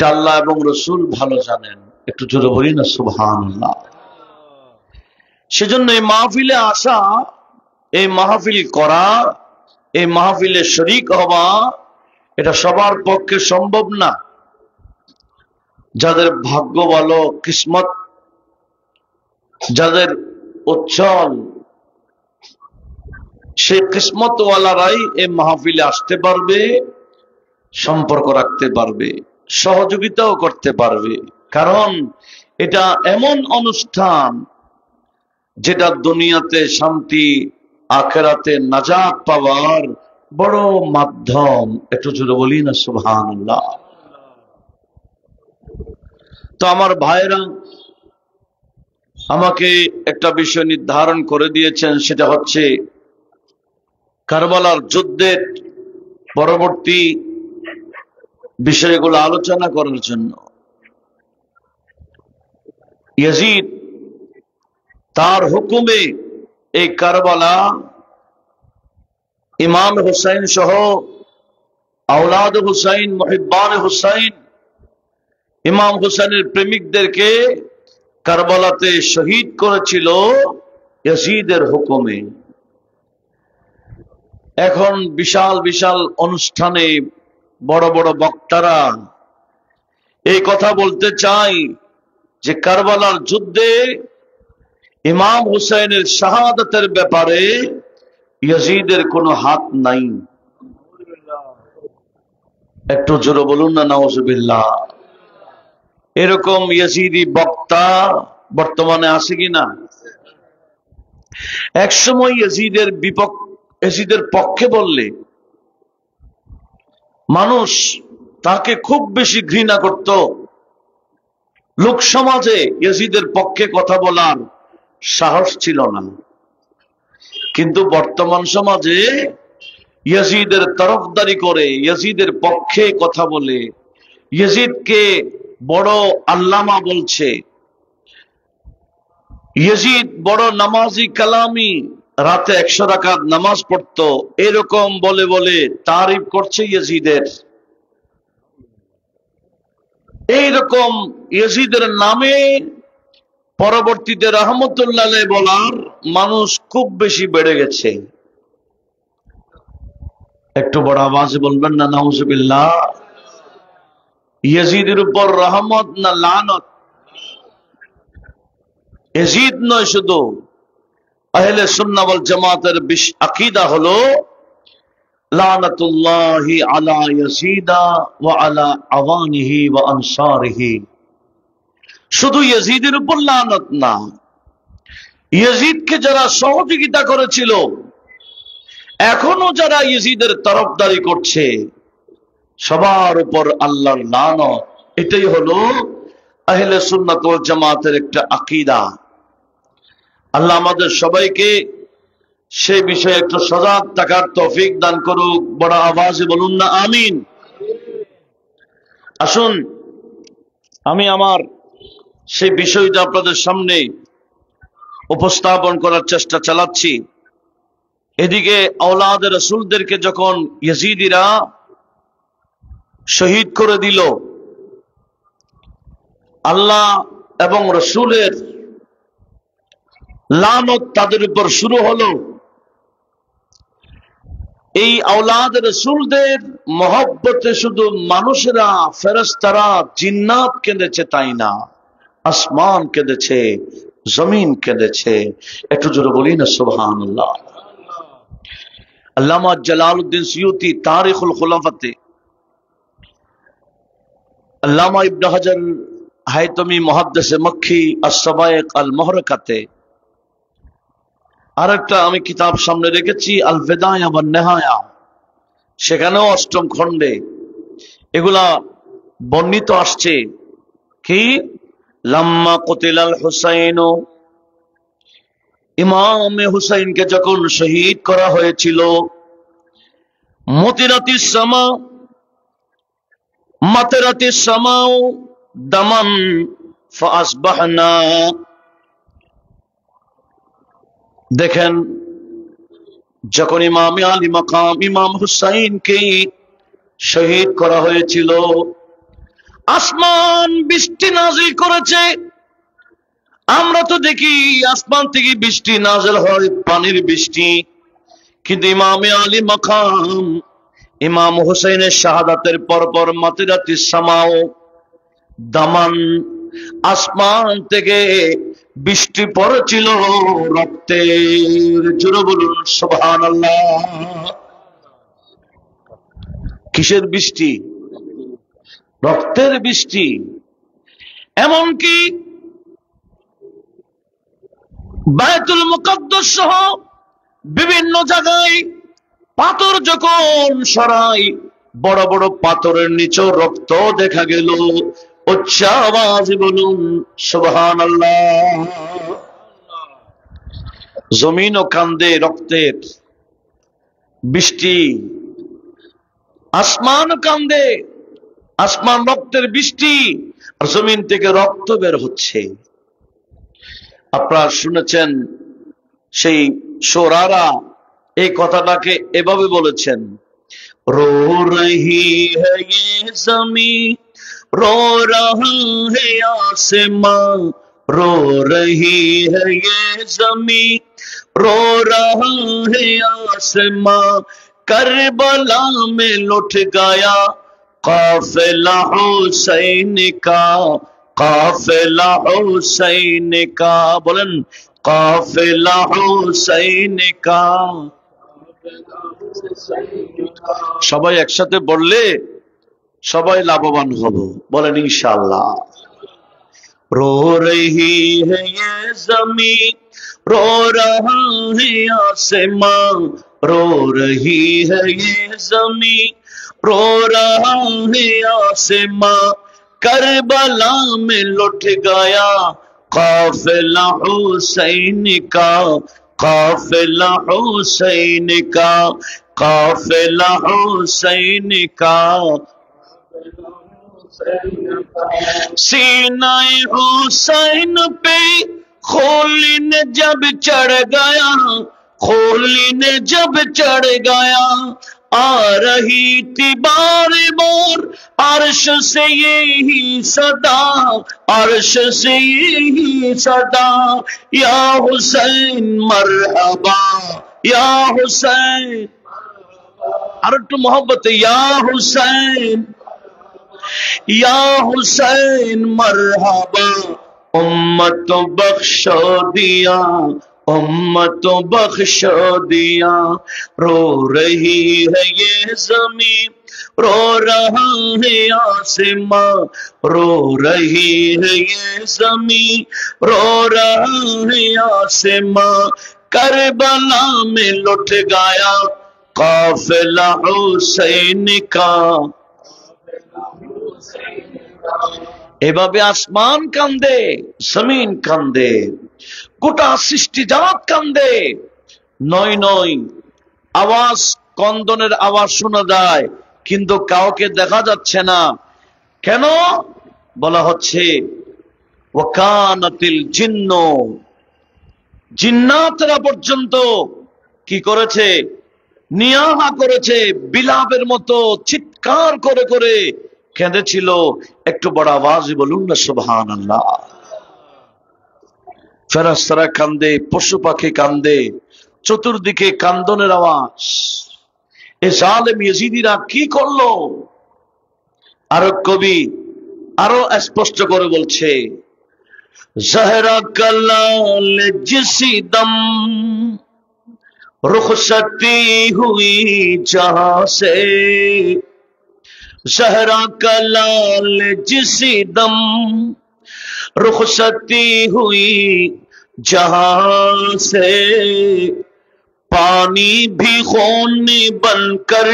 এটা আল্লাহ এবং রসুল ভালো জানেন। একটু জোরে বলি না সুবহানাল্লাহ। সেজন্য এই মাহফিলে আসা, এই মাহফিল করা, এই মাহফিলে শরীক হওয়া, এটা সবার পক্ষে সম্ভব না। যাদের ভাগ্য ভালো, কিসমত যাদের উজ্জ্বল, সেই কিসমতওয়ালারাই এই মাহফিলে আসতে পারবে, সম্পর্ক রাখতে পারবে, সহযোগিতাও করতে পারবে। কারণ এটা এমন অনুষ্ঠান যেটা দুনিয়াতে শান্তি, আখিরাতে নাজাত পাওয়ার বড় মাধ্যম। একটু জোরে বলি না সুবহানাল্লাহ। তো আমার ভাইরা আমাকে একটা বিষয় নির্ধারণ করে দিয়েছেন, সেটা হচ্ছে কারবালার যুদ্ধের পরবর্তী বিষয়গুলো আলোচনা করার জন্য। ইয়াজিদ তার হুকুমে এই কারবালা ইমাম হুসাইন সহ আওলাদ হুসাইন, মুহিব্বান হুসাইন, ইমাম হুসাইনের প্রেমিকদেরকে কারবালাতে শহীদ করেছিল ইয়াজিদের হুকুমে। এখন বিশাল বিশাল অনুষ্ঠানে বড় বড় বক্তারা এই কথা বলতে চাই যে কারবালার যুদ্ধে ইমাম হুসাইনের শাহাদাতের ব্যাপারে ইয়াজিদের কোনো হাত নাই। একটু জোরে বলুন না নাউজুবিল্লাহ। এরকম ইয়াজিদি বক্তা বর্তমানে আছে কিনা? একসময় ইয়াজিদের পক্ষে বললে মানুষ তাকে খুব বেশি ঘৃণা করত। লোক সমাজে ইয়াজিদের পক্ষে কথা বলার সাহস ছিল না। কিন্তু বর্তমান সমাজে ইয়াজিদের তরফদারি করে, ইয়াজিদের পক্ষে কথা বলে, ইয়াজিদকে বড় আল্লামা বলছে, ইয়াজিদ বড় নামাজি কালামি, রাতে 100 রাকাত নামাজ পড়তো, এরকম বলে বলে তারিফ করছে ইয়াজিদের। এইরকম ইয়াজিদের নামে পরবর্তীতে রহমতুল্লাহ আলাইহি বলার মানুষ খুব বেশি বেড়ে গেছে। একটু বড় আওয়াজে বলবেন না নাউজুবিল্লাহ। ইয়াজিদের উপর রহমত না লানত? ইয়াজিদ নয়, শুধু আহলে সুন্নাহ ওয়াল জামাতের আকীদা হলো লানাতুল্লাহি আলা ইয়াজিদা ওয়া আলা আওয়ানিহি ওয়া আনসারিহি। শুধু ইয়াজিদের উপর লানত না, ইয়াজিদকে যারা সহযোগিতা করেছিল, এখনো যারা ইয়াজিদের তরফদারি করছে, সবার উপর আল্লাহর লানত। এটাই হলো আহলে সুন্নাত ওয়াল জামাতের একটা আকীদা। আল্লাহ আমাদের সবাইকে সেই বিষয়ে একটু সজাগ থাকার তৌফিক দান করুক। বড় আওয়াজে বলুন না আমিন। আসুন আমি আমার সেই বিষয়টা আপনাদের সামনে উপস্থাপন করার চেষ্টা চালাচ্ছি। এদিকে আওলাদ রাসূলদেরকে যখন ইয়াজিদিরা শহীদ করে দিল, আল্লাহ এবং রাসূলের লানত তাদের উপর শুরু হলো। এই আওলাদ রাসূলদের মহব্বতে শুধু মানুষেরা, ফেরেশতারা, জিন্নাত কেঁদেছে তাই না, আসমান কেঁদেছে, জমিন কেঁদেছে। একটু জোরে বলি না সুবহানাল্লাহ। আল্লামা জালালউদ্দিন সুয়ুতি তারিখুল খুলাফাতে, আল্লামা ইবনে হাজার হায়তমি মুহাদ্দিসে মক্কি আস-সাবায়েক আল-মুহরাকাতে, আরেকটা আমি কিতাব সামনে রেখেছি আল বিদায়া ওয়ান নিহায়া, সেখানেও 8ম খণ্ডে এগুলা বর্ণিত আসছে কি লাম্মা কুতিলাল হুসাইন, ইমাম হুসাইনকে যখন শহীদ করা হয়েছিল, মুতিরাতিস সামা, মাতারাতিস সামাউ দামান ফাসবাহনা। দেখেন, যখন ইমাম আলী মাকাম ইমাম হুসাইনকে শহীদ করা হয়েছিল, আসমান বৃষ্টি নাজিল করেছে। আমরা তো দেখি আসমান থেকে বৃষ্টি নাজিল হয়, পানির বৃষ্টি। কিন্তু ইমামে আলী মাকাম ইমাম হুসাইনের শাহাদাতের পরপর মাতিরাতিস সামাও দামান, আসমান থেকে বৃষ্টি পড়েছিল রক্তের। জোরে বলুন সুবহানাল্লাহ। কিসের বৃষ্টি? রক্তের বৃষ্টি। এমনকি বায়তুল মুকাদ্দাস সহ বিভিন্ন জায়গায় পাথর যখন সরাই, বড় বড় পাথরের নিচেও রক্ত দেখা গেল। উচ্চ আওয়াজে বলুন সুবহানাল্লাহ। জমিনও কান্দে রক্তের বৃষ্টি, আসমান কান্দে, আসমান রক্তের বৃষ্টি, আর জমিন থেকে রক্ত বের হচ্ছে। আপনারা শুনেছেন সেই শোরারা এই কথাটাকে এভাবে বলেছেন, রো রহি है ये ज़मीं, रो रहा है आसमां, रो रही है ये ज़मीं, रो रहा है आसमां, करबला में लुट गया काफिला हुसैन का, काफिला हुसैन का। बोलेन काफिला हुसैन का। সবাই একসাথে বললে সবাই লাভবান হব। বলেন ইনশাআল্লাহ। रो रही है ये ज़मीं, रो रहा है आसमां, रो रही है ये ज़मीं, रो रहा है आसमां, करबला में लुट गया काफिला हुसैन का, काफिला हुसैन का, काफिला हुसैन का। सीनाए हुसैन पे खोलिन जब चढ़ गया, खोलिन जब चढ़ गया, आ रही थी बार बार अर्श से यही सदा, अर्श से यही सदा, या हुसैन मरहबा, या हुसैन। और तो मोहब्बत, या हुसैन, या हुसैन मरहबा, उम्मत बख्श दिया, उम्मत बख्श दिया। रो रही है ये ज़मीं, रो रहा है आसमां, रो रही है ये ज़मीं, रो रहा है आसमां, करबला में लुट गया काफिला हुसैन का। এভাবে আসমান কান্দে, জমিন কান্দে, গোটা সৃষ্টিজাত কান্দে। নয় নয় আওয়াজ, কন্দনের আওয়াজ শোনা যায়, কিন্তু কাউকে দেখা যাচ্ছে না। কেন? বলা হচ্ছে ওয়াকানাতিল জিন্নু, জিন্নাতরা পর্যন্ত কি করেছে? নিয়াহা করেছে, বিলাপের মতো চিৎকার করে করে কেঁদেছিল। একটু বড় আওয়াজে বলুন না সুবহানাল্লাহ। ফেরেশতারা কান্দে, পশু পাখি কান্দে, চতুর্দিকে কান্দনের আওয়াজ। এ জালেম ইয়েজিদিরা কি করলো? আরো কবি আরো স্পষ্ট করে বলছে, জহরা কালাল জিসি দম रुखसती हुई जहां से, जहरा का लाल जिसी दम रुखसती हुई जहां से, पानी भी खून बनकर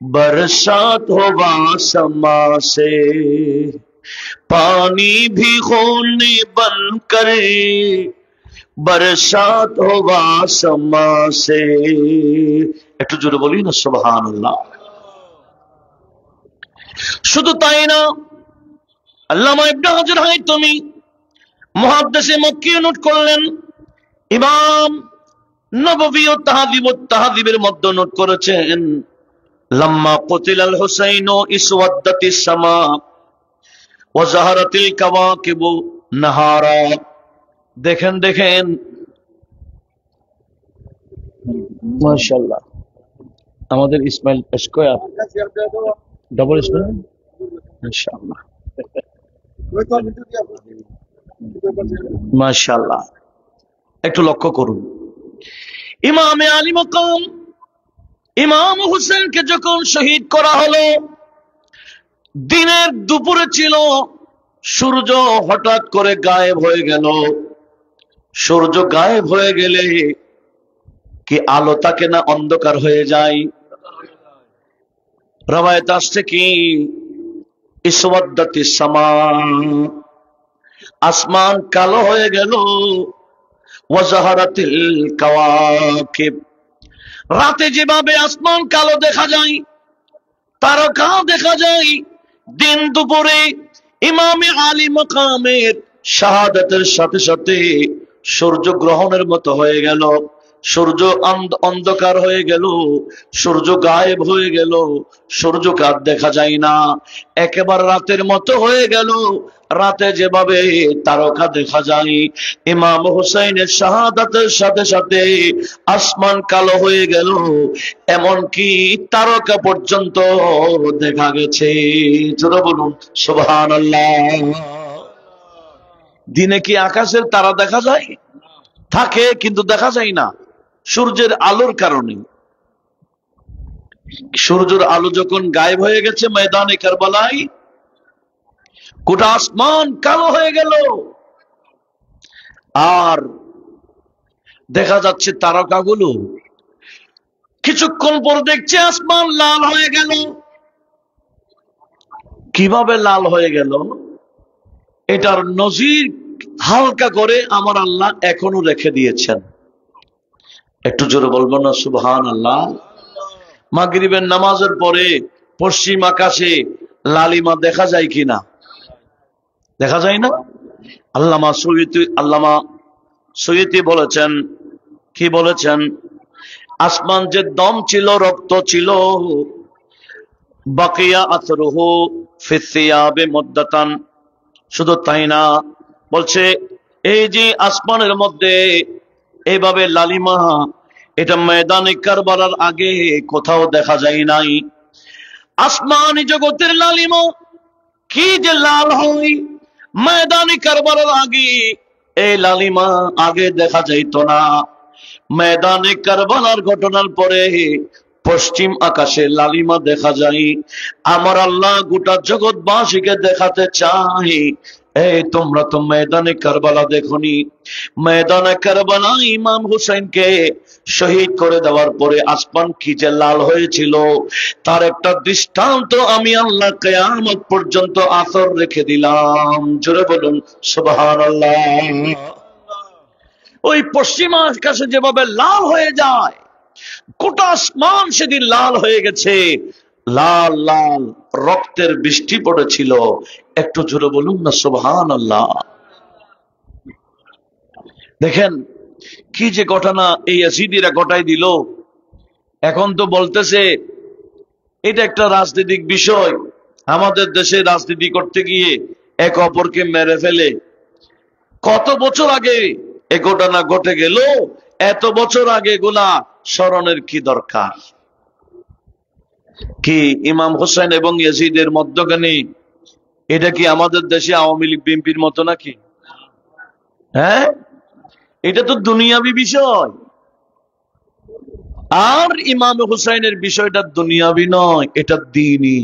बरसात हुआ समा से, पानी भी खून बनकर बरसात होगा समा से। একটু জোরে বলি না সুবহানাল্লাহ। শুধু তাই না, আল্লামা ইবনে হাজার হায়তমি মুহাদ্দিসে মক্কি নোট করলেন, ইমাম নববী ও তাহযিবের মধ্যে নোট করেছেন, লাম্মা কুতিলাল হুসাইন ইসওয়াদ্দাতিস সামা ওয়াজাহারাতিল কাওয়াকিবু নাহারা। দেখেন দেখেন, মাশাআল্লাহ আমাদের ইসমাইল স্কয়ার ডবল স্কয়ার মাশাআল্লাহ মাশাআল্লাহ। একটু লক্ষ্য করুন, ইমামে আলী মাকাম ইমাম হুসেনকে যখন শহীদ করা হলো, দিনের দুপুরে ছিল, সূর্য হঠাৎ করে গায়েব হয়ে গেল। সূর্য গায়েব হয়ে গেলে কি আলো থাকে না, অন্ধকার হয়ে যায়? রওয়ায়াত আসছে কি ইসওয়াদ্দাতিস সামা, আসমান কালো হয়ে গেল। ওয়াজাহারাতিল কাওয়াকিব, রাতে যেভাবে আসমান কালো দেখা যায়, তারকা দেখা যায়, দিন দুপুরে ইমামে আলী মাকামের শাহাদাতের সাথে সাথে সূর্য গ্রহণের মতো হয়ে গেল। সূর্য অন্ধকার হয়ে গেল, সূর্য গায়েব হয়ে গেল, সূর্যকে আর দেখা যায় না, একেবারে রাতের মতো হয়ে গেল। রাতে যেভাবে তারকা দেখা যায়, ইমাম হুসাইনের শাহাদাতের সাথে সাথে আসমান কালো হয়ে গেল, এমনকি তারকা পর্যন্ত দেখা গেছে। জোরে বলুন সুবহানাল্লাহ। দিনে কি আকাশের তারা দেখা যায়? থাকে, কিন্তু দেখা যায় না সূর্যের আলোর কারণে। সূর্যের আলো যখন গায়েব হয়ে গেছে ময়দানে কারবালায়, গোটা আসমান কালো হয়ে গেল, আর দেখা যাচ্ছে তারকাগুলো। কিছুক্ষণ পর দেখছে আসমান লাল হয়ে গেল। কিভাবে লাল হয়ে গেল এটার নজির হালকা করে আমার আল্লাহ এখনো রেখে দিয়েছেন। একটু জোরে বলবো না সুবহানাল্লাহ? মাগরিবের নামাজের পরে পশ্চিম আকাশে লালিমা দেখা যায় কিনা? দেখা যায় না? আল্লামা সৈয়দি বলেছেন, কি বলেছেন? আসমান যে দম ছিল, রক্ত ছিল, বাকিয়া আতরুহু ফিস সিয়াবে মুদ্দাতান। শুধু তাই না, বলছে এই যে আসমানের মধ্যে এইভাবে লালিমা, এটা ময়দানে কারবালার আগে কোথাও দেখা যায় নাই। আসমানি জগতের লালিমা কি যে লাল হয়, ময়দানে কারবালার আগে এই লালিমা আগে দেখা যাইত না। ময়দানে কারবালার ঘটনার পরে পশ্চিম আকাশে লালিমা দেখা যায়। আমার আল্লাহ গোটা জগৎবাসীকে দেখাতে চাই, এই তোমরা তো ময়দানে কারবালা দেখোনি। ময়দানে কারবালা ইমাম হুসাইনকে শহীদ করে দেওয়ার পরে আসমান কি যে লাল হয়েছিল, তার একটা দৃষ্টান্ত আমি আল্লাহ কিয়ামত পর্যন্ত আসর রেখে দিলাম। জোরে বলুন সুবহানাল্লাহ। ওই পশ্চিম আকাশে যেভাবে লাল হয়ে যায়, গোটা আসমান সেদিন লাল হয়ে গেছে, লাল লাল রক্তের বৃষ্টি পড়েছিল। একটু জোরে বলুন না সুবহানাল্লাহ। দেখেন কি যে ঘটনা এই ইয়াজিদিরা ঘটাই দিল। এখন তো বলতেছে এটা একটা রাজনৈতিক বিষয়, আমাদের দেশে রাজনীতি করতে গিয়ে এক অপরকে মেরে ফেলে। কত বছর আগে এ ঘটনা ঘটে গেল, এত বছর আগে এগুলা স্মরণের কি দরকার? কি ইমাম হোসেন এবং ইয়াজিদের মধ্যখানে এটা কি আমাদের দেশে আওয়ামী লীগ বিএনপির মতো নাকি? হ্যাঁ, এটা তো দুনিয়াবি বিষয়। আর ইমাম হুসাইনের বিষয়টা দুনিয়াবি নয়, এটা দ্বীনি।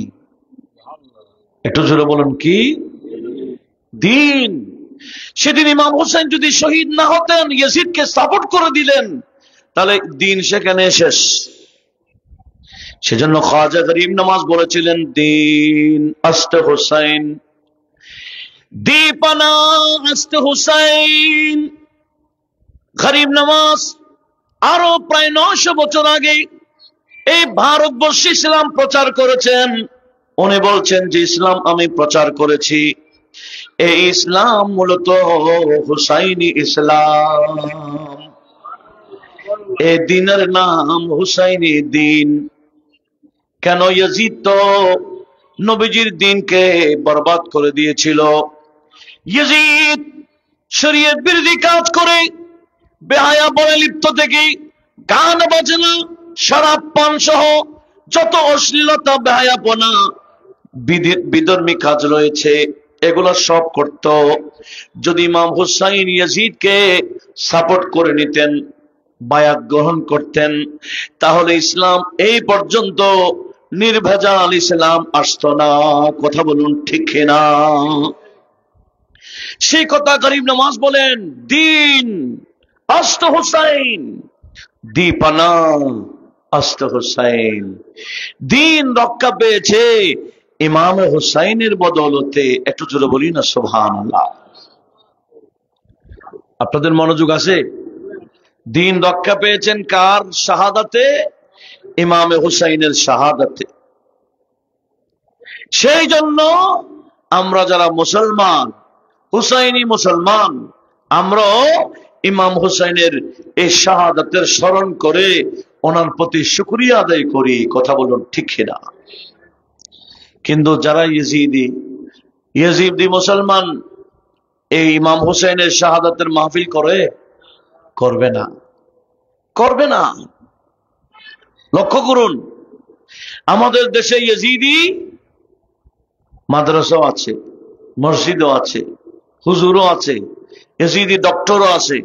একটু জোরে বলুন কি দ্বীন। সেদিন ইমাম হুসাইন যদি শহীদ না হতেন, ইয়াজিদকে সাপোর্ট করে দিলেন, তাহলে দ্বীন সেখানে শেষ। সেজন্য খাজা গরিব নওয়াজ বলেছিলেন, দ্বীন আস্তে হুসাইন, দীপানা আস্তে হুসাইন। গরিব নওয়াজ আরো প্রায় 900 বছর আগে এই ভারতবর্ষে ইসলাম প্রচার করেছেন। উনি বলছেন যে ইসলাম আমি প্রচার করেছি, এই ইসলাম মূলত হুসাইনি ইসলাম, এই দিনের নাম হুসাইনি দিন। কেন? ইয়াজিদ তো নবীজির দ্বীনকে বরবাদ করে দিয়েছিল। ইয়াজিদ শরীয়ত বিরোধী কাজ করে বেহায়া বলে লিপ্ত থেকে গান বাজনা শরাব পান সহ যত অশ্লীলতা বেহায়াপনা বিধর্মী কাজ রয়েছে এগুলো সব করত। যদি ইমাম হুসাইন ইয়াজিদকে সাপোর্ট করে নিতেন, বায়াত গ্রহণ করতেন, তাহলে ইসলাম এই পর্যন্ত নির্ভেজাল ইসলাম আসতো না। কথা বলুন ঠিক না? সেই কথা গরিব নওয়াজ বলেন, দিন আস্ত হুসাইন দীপানা আস্ত হুসাইন। দিন রক্ষা পেয়েছে ইমাম হুসাইনের বদৌলতে। একটু জোরে বলি না সুবহানাল্লাহ। আপনাদের মনোযোগ আছে? দিন রক্ষা পেয়েছেন কার শাহাদাতে? ইমাম হুসাইনের শাহাদাতে। সেই জন্য আমরা যারা মুসলমান, হুসাইনি মুসলমান, আমরাও ইমাম হুসাইনের এই শাহাদাতের স্মরণ করে ওনার প্রতি শুকরিয়া আদায় করি। কথা বলুন ঠিক না? কিন্তু যারা ইয়েজিদি মুসলমান এই ইমাম হুসাইনের শাহাদাতের মাহফিল করবে না, করবে না। লক্ষ্য করুন, আমাদের দেশে ইয়েজিদি মাদ্রাসাও আছে, মসজিদও আছে, হুজুরও আছে, ইয়েজিদি ডক্টরও আছে,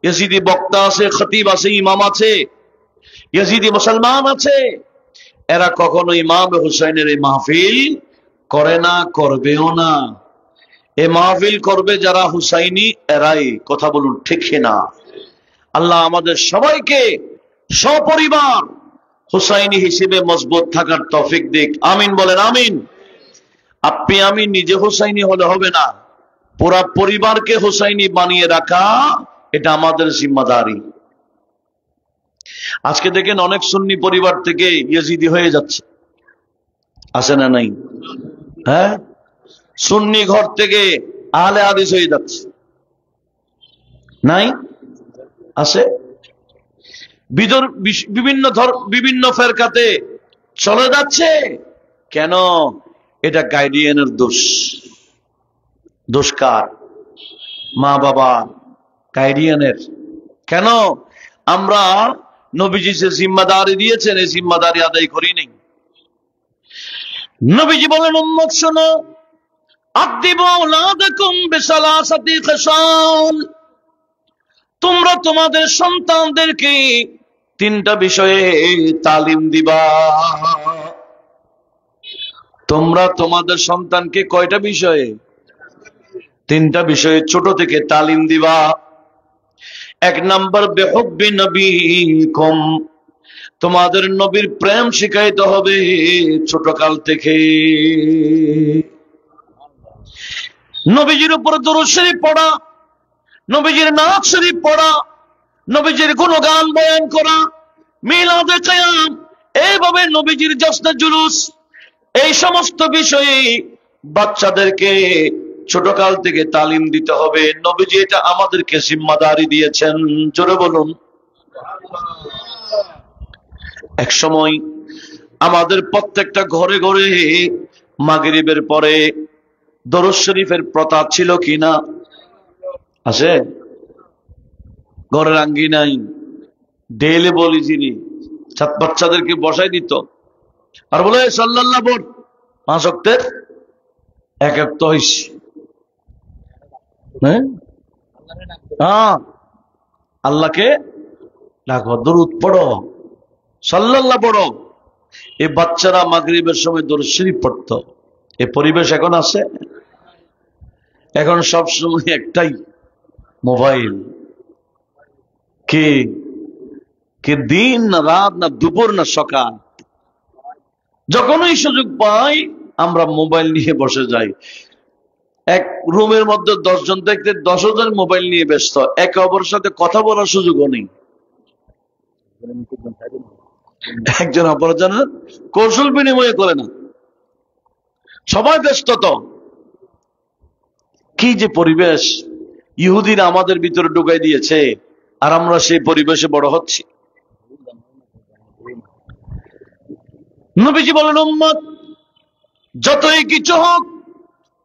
ইয়েজিদি বক্তা আছে, খতিব আছে, ইমাম আছে, ইয়েজিদি মুসলমান আছে। এরা কখনো ইমাম হুসাইনের এই মাহফিল করে না, করবেও না। এই মাহফিল করবে যারা হুসাইনি, এরাই। কথা বলুন ঠিক না? আল্লাহ আমাদের সবাইকে সপরিবার হুসাইনি হিসেবে মজবুত থাকার তৌফিক দিক। আমিন বলেন আমিন। আপনি আমি নিজে হুসাইনি হলে হবে না, পুরা পরিবারকে হুসাইনি বানিয়ে রাখা এটা আমাদের জিম্মাদারি। আজকে দেখেন অনেক সুন্নি পরিবার থেকে ইয়েজিদি হয়ে যাচ্ছে, আছে না নাই? হ্যাঁ, সুন্নি ঘর থেকে আহলে হাদিস হয়ে যাচ্ছে, নাই? আছে। বিভিন্ন ফেরকাতে চলে যাচ্ছে। কেন? এটা গাইডিয়ানের দোষ। দোষ কার? মা বাবা, গাইডিয়ানের। কেন? আমরা নবীজি যে জিম্মাদারি দিয়েছেন এই জিম্মাদারি আদায় করি নাই। নবীজি বলেন, উম্মত শোনো, আদিবু আওলাদাকুম বিসালাসাতি খিসাল, তোমরা তোমাদের সন্তানদেরকে তিনটা বিষয়ে তালিম দিবা। তোমরা তোমাদের সন্তানকে কয়টা বিষয়ে? তিনটা বিষয়ে ছোট থেকে তালিম দিবা। এক নাম্বার, বিহুব্বি নবীকুম, তোমাদের নবীর প্রেম শিখাইতে হবে ছোটকাল থেকে। নবীজির উপর দরুদ শরীফ পড়া, নবীজির নাত শরীফ পড়া, নবীজির গুণগান বয়ান করা, মিলাদে কিয়াম, এইভাবে নবীজির জশ্নে জুলুস, এই সমস্ত বিষয়ে বাচ্চাদেরকে ছোটকাল থেকে তালিম দিতে হবে। নবীজি এটা আমাদেরকে জিম্মাদারি দিয়েছেন। জোরে বলুন। এক সময় আমাদের প্রত্যেকটা ঘরে ঘরে মাগরিবের পরে দরুদ শরীফের প্রথা ছিল কিনা? আছে? ঘরের আঙ্গিনাই ডেইলি বলি যিনি বাচ্চাদেরকে বসাই দিত আর বলে সাল্লাল্লাহ বল, 5 ওয়াক্তের এক এক তো হইছে। হ্যাঁ, আল্লাহকে ডাকো, দরুদ পড়ো, সাল্লাল্লাহ পড়ো। এই বাচ্চারা মাগরিবের সময় দরুদ শরীফ পড়তো। এই পরিবেশ এখন আছে? এখন সব সময় একটাই, মোবাইল। কে দিন না রাত না দুপুর না সকাল, যখনই সুযোগ পাই আমরা মোবাইল নিয়ে বসে যাই। এক রুমের মধ্যে 10 জন দেখতে 10 জন মোবাইল নিয়ে ব্যস্ত, একে অপরের সাথে কথা বলার সুযোগও নেই। একজন অপরজনের কৌশল বিনিময় করে না, সবাই ব্যস্ত। তো কি যে পরিবেশ ইহুদিরা আমাদের ভিতরে ঢুকাই দিয়েছে, আর আমরা সেই পরিবেশে বড় হচ্ছি। নবীজি বলেন, উম্মত যতই কিছু হোক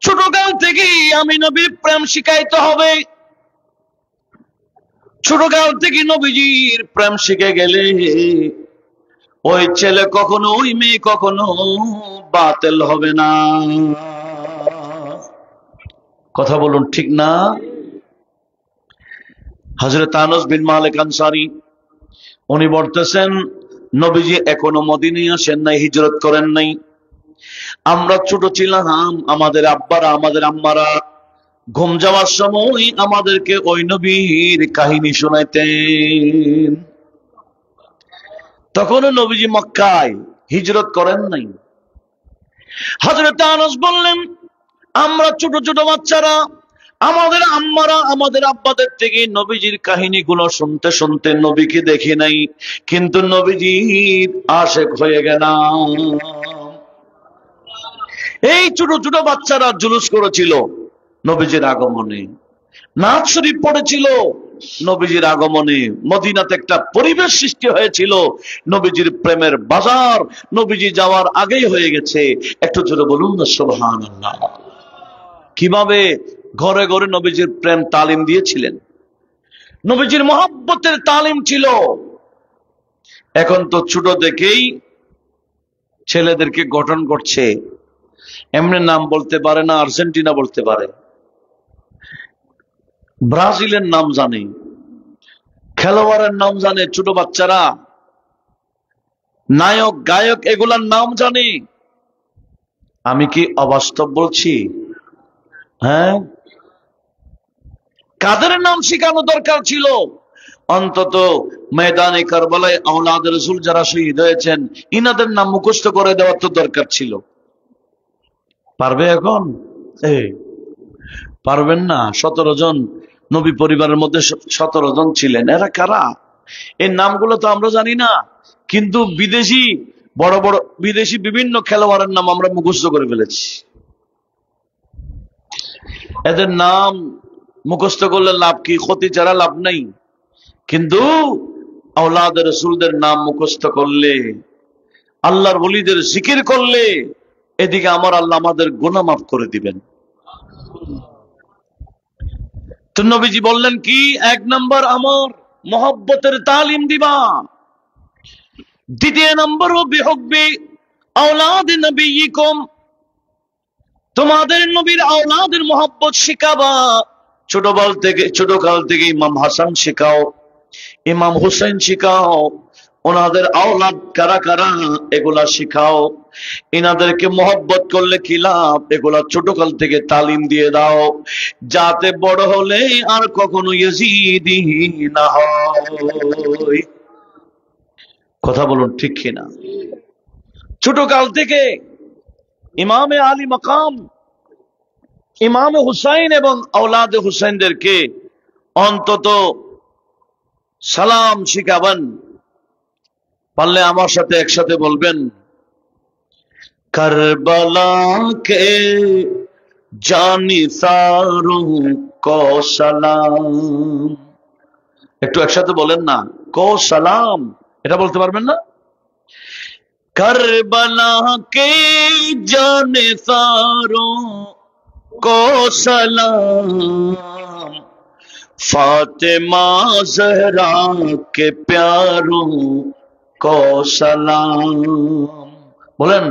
ছোটকাল থেকেই আমি নবীর প্রেম শিখাইতে হবে। ছোটকাল থেকে নবীজির প্রেম শিখে গেলে ওই ছেলে কখনো, ওই মেয়ে কখনো বাতিল হবে না। কথা বলুন, ঠিক না? হযরত আনাস বিন মালিক আনসারী উনি বলতেছেন, নবীজি এখনো মদিনায় আসেন নাই, হিজরত করেন নাই। আমরা ছোট ছিলাম, আমাদের আব্বারা, আমাদের আম্মারা ঘুম যাওয়ার সময় আমাদেরকে ওই নবীর কাহিনী শোনাইতেন। তখনও নবীজি মক্কায় হিজরত করেন নাই। হযরত আনাস বললেন, আমরা ছোট ছোট বাচ্চারা আমাদের আম্মারা, আমাদের আব্বাদের থেকে নবীজির কাহিনীগুলো শুনতে শুনতে নবীকে দেখি নাই, কিন্তু নবীজির আশেক হয়ে গেলাম। এই ছোট ছোট বাচ্চারা জুলুস করেছিল নবীজির আগমনে, নাচ শরীফ পড়েছিল নবীজির আগমনে, মদিনাতে একটা পরিবেশ সৃষ্টি হয়েছিল, নবীজির প্রেমের বাজার নবীজি যাওয়ার আগেই হয়ে গেছে। একটু জোরে বলুন না সুবহানাল্লাহ। কিভাবে ঘরে ঘরে নবীজির প্রেম তালিম দিয়েছিলেন, নবীজির মহব্বতের তালিম ছিল। এখন তো ছোট দেখেই ছেলেদেরকে গঠন করছে, এমনি নাম বলতে পারে না, আর্জেন্টিনা বলতে পারে, ব্রাজিলের নাম জানে, খেলোয়াড়ের নাম জানে, ছোট বাচ্চারা নায়ক গায়ক এগুলার নাম জানে। আমি কি অবাস্তব বলছি? হ্যাঁ, কাদের নাম শেখানো দরকার ছিল? অন্তত ময়দানে কারবালায় আওলাদ রাসূল যারা শহীদ হয়েছেন ইনাদের নাম মুখস্থ করে দেওয়ার তো দরকার ছিল। পারবে এখন? পারবেন না। 17 জন নবী পরিবারের মধ্যে 17 জন ছিলেন। এরা কারা? এই নামগুলো তো আমরা জানি না, কিন্তু বিদেশি বড় বড় বিদেশি বিভিন্ন খেলোয়াড়ের নাম আমরা মুখস্থ করে ফেলেছি। এদের নাম মুখস্থ করলে লাভ কি? ক্ষতি ছাড়া লাভ নাই। কিন্তু আওলাদ রাসূলদের নাম মুখস্থ করলে, আল্লাহর ওলিদের জিকির করলে, এদিকে আমার আল্লাহ আমাদের গুনাহ মাফ করে দিবেন। তো নবীজি বললেন কি, 1 নম্বর আমার মহব্বতের তালিম দিবা, 2 নম্বর বিহুব্বি আওলাদ নবীকুম, তোমাদের নবীর আওলাদের মহব্বত শিখাবা। ছোটকাল থেকে ইমাম হাসান শিখাও, ইমাম হুসাইন শিখাও, ওনাদের আওলাদ কারা কারা এগুলা শিখাও। ইনাদেরকে মহব্বত করলে কি লাভ, এগুলা ছোটকাল থেকে তালিম দিয়ে দাও, যাতে বড় হলে আর কখনো ইয়াজিদি না হয়। কথা বলুন, ঠিক কিনা? ছোটকাল থেকে ইমামে আলী মাকাম, ইমামে হুসাইন এবং আওলাদে হুসাইনদেরকে অন্তত সালাম শিখাবেন। পারলে আমার সাথে একসাথে বলবেন, কারবালা কে জানিসারোं को সালাম। একটু একসাথে বলেন না, কো সালাম। এটা বলতে পারবেন না? কারবালা কে জানিসারোं को সালাম, फातिमा ज़हरा के प्यारों को सलाम। बोलें,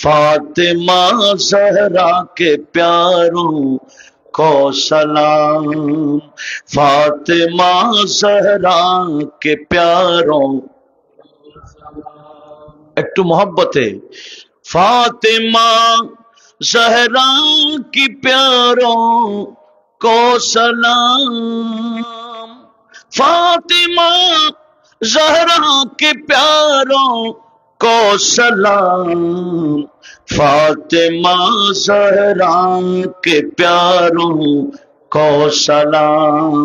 फातिमा ज़हरा के प्यारों को सलाम, फातिमा ज़हरा के प्यारों। একটু मोहब्बते, फातिमा ज़हरा की प्यारों को सलाम, फातिमा ज़हरा के प्यारों को सलाम, फातिमा ज़हरा के प्यारों को सलाम।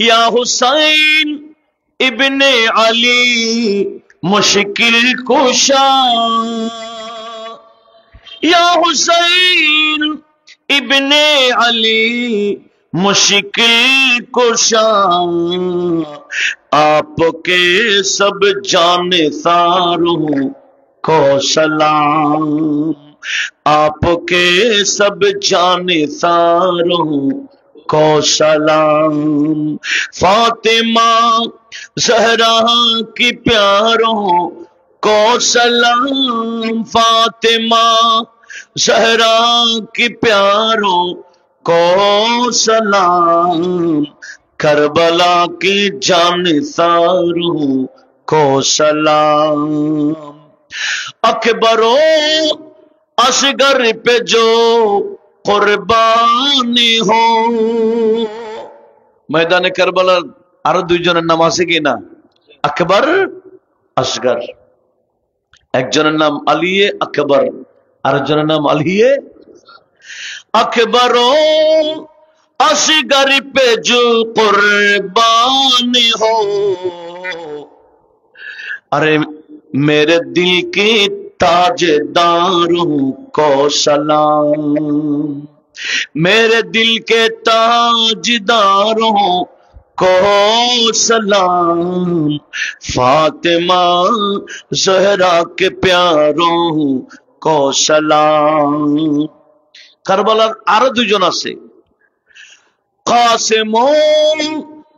या हुसैन इब्ने अली मुश्किल कुशा, या हुसैन इब्ने अली मुश्किल कुशा, आपके सब जानिसारों को सलाम, आपके सब जानसारों को सलाम। फातिमा ज़हरा की प्यारों को सलाम। फातिमा ज़हरा की प्यारों को सलाम। करबला की जानसारों को सलाम। अकबरो असगर पे जो कुर्बानी हो। मैदाने करबलार आरो दुइजনের নাম আছে কি না? আকবর, আসগর। একজনের নাম আলিয়ে আকবর, আরেকজনের নাম আলিয়ে। अकबरो असगर पे जो कुर्बानी हो। अरे मेरे दिल की ताजदारों को सलाम। मेरे दिल के ताजदारों को सलाम। फातिमा ज़हरा के प्यारों को सलाम। কারবালার আরো দুজন আছে, কাসিম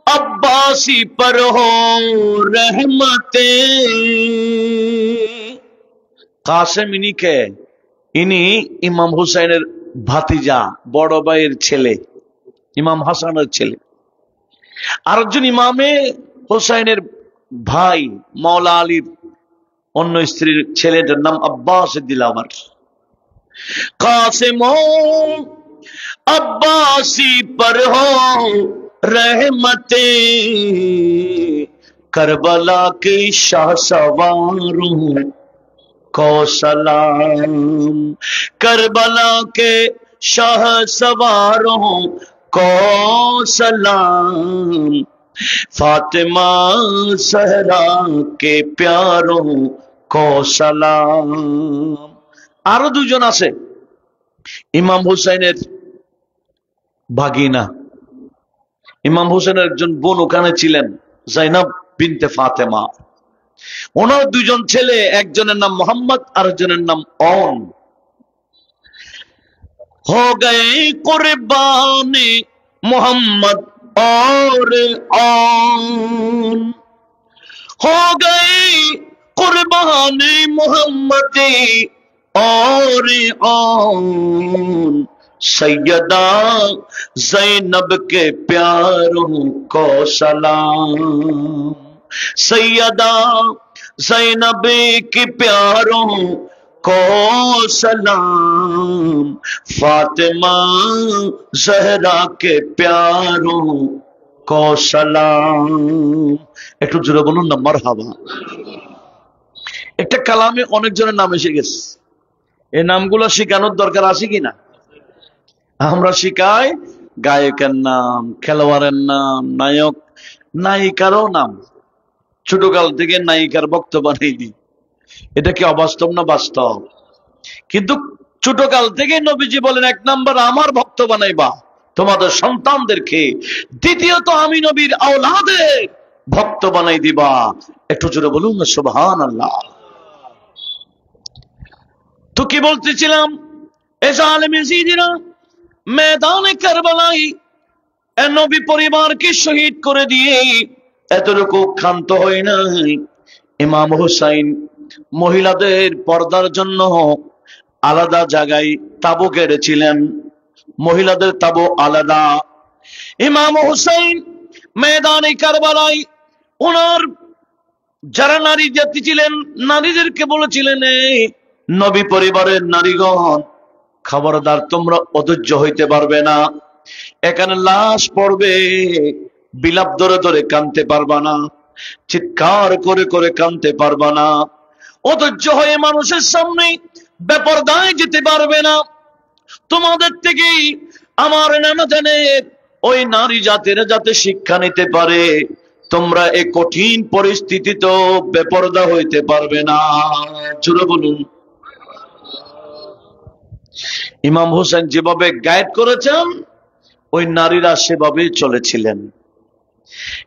আব্বাসি पर हो रहमते। কাসেম ইনি কে? ইনি ইমাম হুসাইনের ভাতিজা, বড় ভাইয়ের ছেলে, ইমাম হাসানের ছেলে। আরেকজন ইমামে হুসাইনের ভাই মাওলা আলীর অন্য স্ত্রীর ছেলেটার নাম আব্বাস দিলাওয়ার। कासिम अब्बासी पर हो रहमते। करबला के शाह सवारों को सलाम। करबला के शाह सवारों को सलाम। फातिमा ज़हरा के प्यारों को सलाम। আরো দুজন আছে, ইমাম হুসাইনের ভাগিনা। ইমাম হুসাইনের একজন বোন ওখানে ছিলেন, জাইনাব বিনতে ফাতেমা। ওনার দুজন ছেলে, একজনের নাম মোহাম্মদ, আরেকজনের নাম অন। हो गए कुर्बानी मोहम्मद और ऑन। हो गए कुर्बानी मोहम्मदी और ऑन। सैयदा ज़ैनब के प्यारों को सलाम। सैयदा ज़ैनब के प्यारों को सलाम। फातिमा ज़हरा के प्यारों को सलाम। একটু জোরে বলুন না মারহাবা। একটা কালামে অনেক জনের নাম এসে গেছে, এই নামগুলো শেখানোর দরকার আছে কিনা? আমরা শিখাই গায়কের নাম, খেলোয়াড়ের নাম, নায়ক নায়িকারও নাম। ছোটকাল থেকে নায়িকার ভক্ত বানাই দিই। এটা কি অবাস্তব না বাস্তব? কিন্তু ছোটকাল থেকে নবীজি বলেন, এক নাম্বার আমার ভক্ত বানাইবা তোমাদের সন্তানদেরকে, দ্বিতীয়ত আমি নবীর আওলাদের ভক্ত বানাই দিবা। একটু জোরে বলুন না সুবহানাল্লাহ। তো কি বলতেছিলাম, এ জালেম ইয়াজিদিরা ময়দানে কারবালায় নবী পরিবারকে শহীদ করে দিয়ে এতটুকু ক্ষান্ত হয় নাই। ইমাম হুসাইন মহিলাদের পর্দার জন্য আলাদা জায়গায় তাবু কেটেছিলেন, মহিলাদের তাবু আলাদা। ইমাম হুসাইন ময়দানে কারবালায় ওনার যারা নারী জাতি ছিলেন, নারীদেরকে বলেছিলেন, এই নবী পরিবারের নারীগণ খবরদার, তোমরা অধৈর্য হইতে পারবে না। এখানে লাশ পড়বে, বিলাপ ধরে ধরে কাঁদতে পারবা না, চিৎকার করে করে কাঁদতে পারবা না, অধৈর্য হয়ে মানুষের সামনে বেপরদায় যেতে পারবে না। তোমাদের থেকেই আমার নানা জানের ওই নারী জাতিরা যাতে শিক্ষা নিতে পারে, তোমরা এই কঠিন পরিস্থিতিতে বেপরদা হইতে পারবে না। জোরে বলুন। ইমাম হোসেন যেভাবে গাইড করেছেন, ওই নারীরা সেভাবে চলেছিলেন।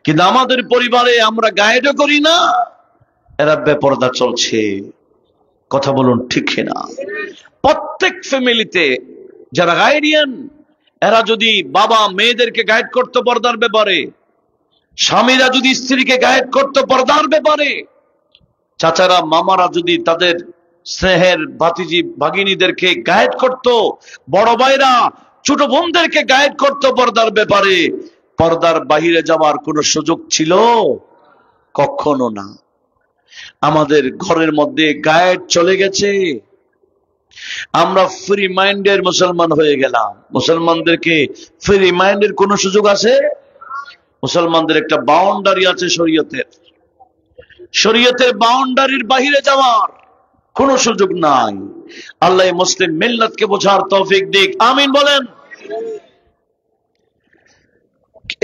কিন্তু আমাদের পরিবারে আমরা গাইডও করি না, এরা বেপরদা চলছে। কথা বলুন ঠিক না? প্রত্যেক ফ্যামিলিতে যারা গাইডিয়ান, এরা যদি বাবা মেয়েদেরকে গাইড করতে পর্দার ব্যাপারে, স্বামীরা যদি স্ত্রীকে গাইড করতে পর্দার ব্যাপারে, চাচারা মামারা যদি তাদের স্নেহের ভাতিজি ভাগিনীদেরকে গাইড করত, বড় ভাইরা ছোট বোনদেরকে গাইড করত পর্দার ব্যাপারে, পর্দার বাহিরে যাওয়ার কোন সুযোগ ছিল? কখনো না। আমাদের ঘরের মধ্যে গাইড চলে গেছে, আমরা ফ্রি মাইন্ডের মুসলমান হয়ে গেলাম। মুসলমানদেরকে ফ্রি মাইন্ডের কোন সুযোগ আছে? মুসলমানদের একটা বাউন্ডারি আছে শরীয়তের, শরীয়তের বাউন্ডারির বাহিরে যাওয়ার কোন সুযোগ নাই। আল্লাহ মুসলিম মিল্লাতকে বোঝার তৌফিক দিক, আমিন বলেন।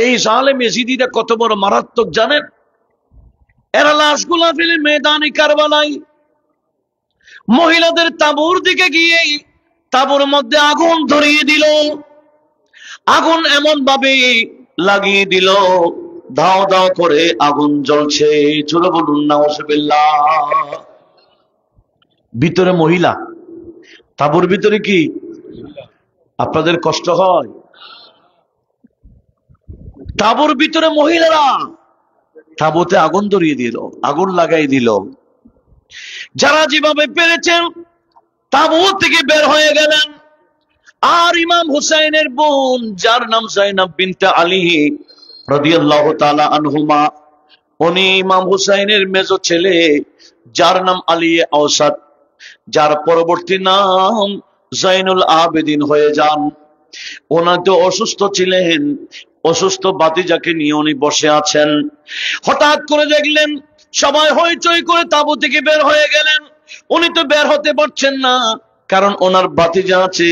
এই জালেম ইয়েজিদিরা কত বড় মারাত্মক জানেন? এরা লাশগুলা ফেলে ময়দানে কারবালায় মহিলাদের তাঁবুর দিকে গিয়ে তাঁবুর মধ্যে আগুন ধরিয়ে দিল। আগুন এমন ভাবে লাগিয়ে দিল, দাও দাও করে আগুন জ্বলছে। জোরে বলুন নাউজুবিল্লাহ। ভিতরে মহিলা, তাঁবুর ভিতরে কি আপনাদের কষ্ট হয়? তাঁবুর ভিতরে মহিলারা তাঁবুতে আগুন ধরিয়ে দিল, আগুন লাগাই দিল। যারা যেভাবে পেরেছেন তাঁবু থেকে বের হয়ে গেলেন। আর ইমাম হুসাইনের বোন, যার নাম জাইনাব বিনতে আলী রাদিয়াল্লাহু তাআলা আনহুমা, উনি ইমাম হুসাইনের মেজ ছেলে, যার নাম আলী আওসাদ, যার পরবর্তী নাম জাইনুল আবেদিন হয়ে যান। ওনার তো অসুস্থ ছিলেন, অসুস্থ ভাতিজাকে নিয়ে উনি বসে আছেন। হঠাৎ করে দেখলেন সবাই হইচই করে তাঁবু থেকে বের হয়ে গেলেন। উনি তো বের হতে পারছেন না, কারণ ওনার ভাতিজা আছে।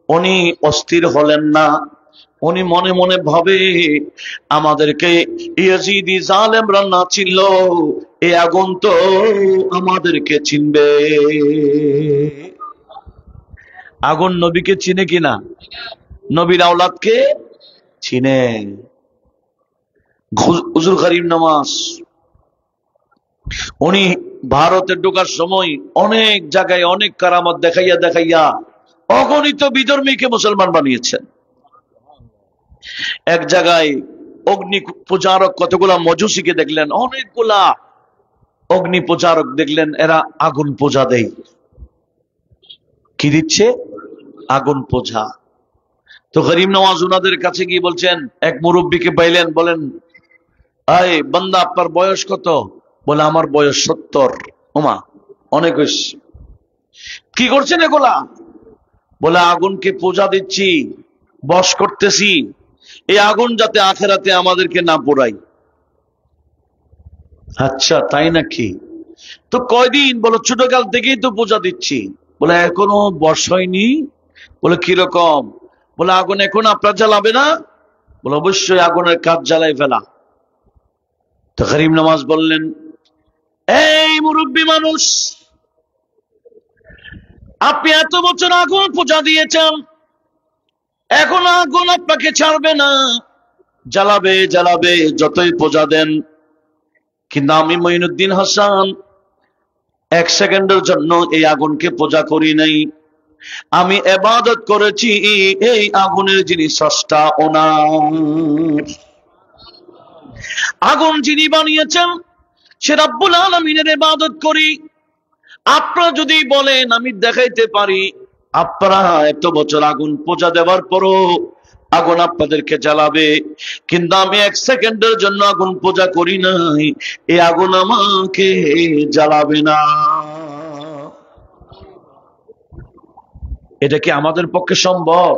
উনি অস্থির হলেন না, উনি মনে মনে ভাবে, আমাদেরকে ইয়াজিদি জালেমরা না চিনল, এই আগুন তো আমাদেরকে চিনবে। আগুন নবীকে চিনে কিনা? নবীর আওলাদকে চিনে। হুজুর করিম নামাজ, উনি ভারতে ঢোকার সময় অনেক জায়গায় অনেক কারামত দেখাইয়া দেখাইয়া অগণিত বিধর্মীকে মুসলমান বানিয়েছেন। এক জায়গায় অগ্নি পূজারক কতগুলা মজুসিকে দেখলেন, অনেকগুলা অগ্নি পূজারক দেখলেন, এরা আগুন পূজা দেয়। কি দিচ্ছে? আগুন পূজা। তো গরিব নওয়াজ উনাদের কাছে গিয়ে বলছেন, এক মুরব্বীকে পাইলেন, বলেন, আয় বান্দা, আপনার বয়স কত? বলে, আমার বয়স 70। ওমা, অনেক হয়েছে। কি করছেন এগুলা? বলে, আগুনকে পূজা দিচ্ছি, বশ করতেছি, এই আগুন যাতে আখেরাতে আমাদেরকে না পোড়াই। আচ্ছা, তাই নাকি? তো কয়দিন? বলো, ছোটকাল থেকেই তো পূজা দিচ্ছি। বলে, এখনো বর্ষ হয়নি? বলে, কিরকম? বলে, আগুন এখন আপনার জ্বালাবে না? বলে, অবশ্যই আগুনের কাজ জ্বালাই ফেলা। তো করিম নামাজ বললেন, এই মুরব্বী মানুষ, আপনি এত বছর আগুন পূজা দিয়েছেন, এখন আগুন আপনাকে ছাড়বে না, জ্বালাবে জ্বালাবে যতই পূজা দেন। কিন্তু আমি মঈনুদ্দিন হাসান এক সেকেন্ডের জন্য এই আগুনকে পূজা করি নাই। আমি ইবাদত করেছি এই আগুনের যিনি স্রষ্টা, ওনার। আগুন যিনি বানিয়েছেন সে রব্বুল আলামিনের ইবাদত করি। আপনারা যদি বলেন আমি দেখাইতে পারি, আপনারা এত বছর আগুন পূজা দেওয়ার পরও আগুন আপনাদেরকে জ্বালাবে, কিন্তু আমি এক সেকেন্ডের জন্য আগুন পূজা করি নাই, এই আগুন আমাকে জ্বালাবে না। এটা কি আমাদের পক্ষে সম্ভব?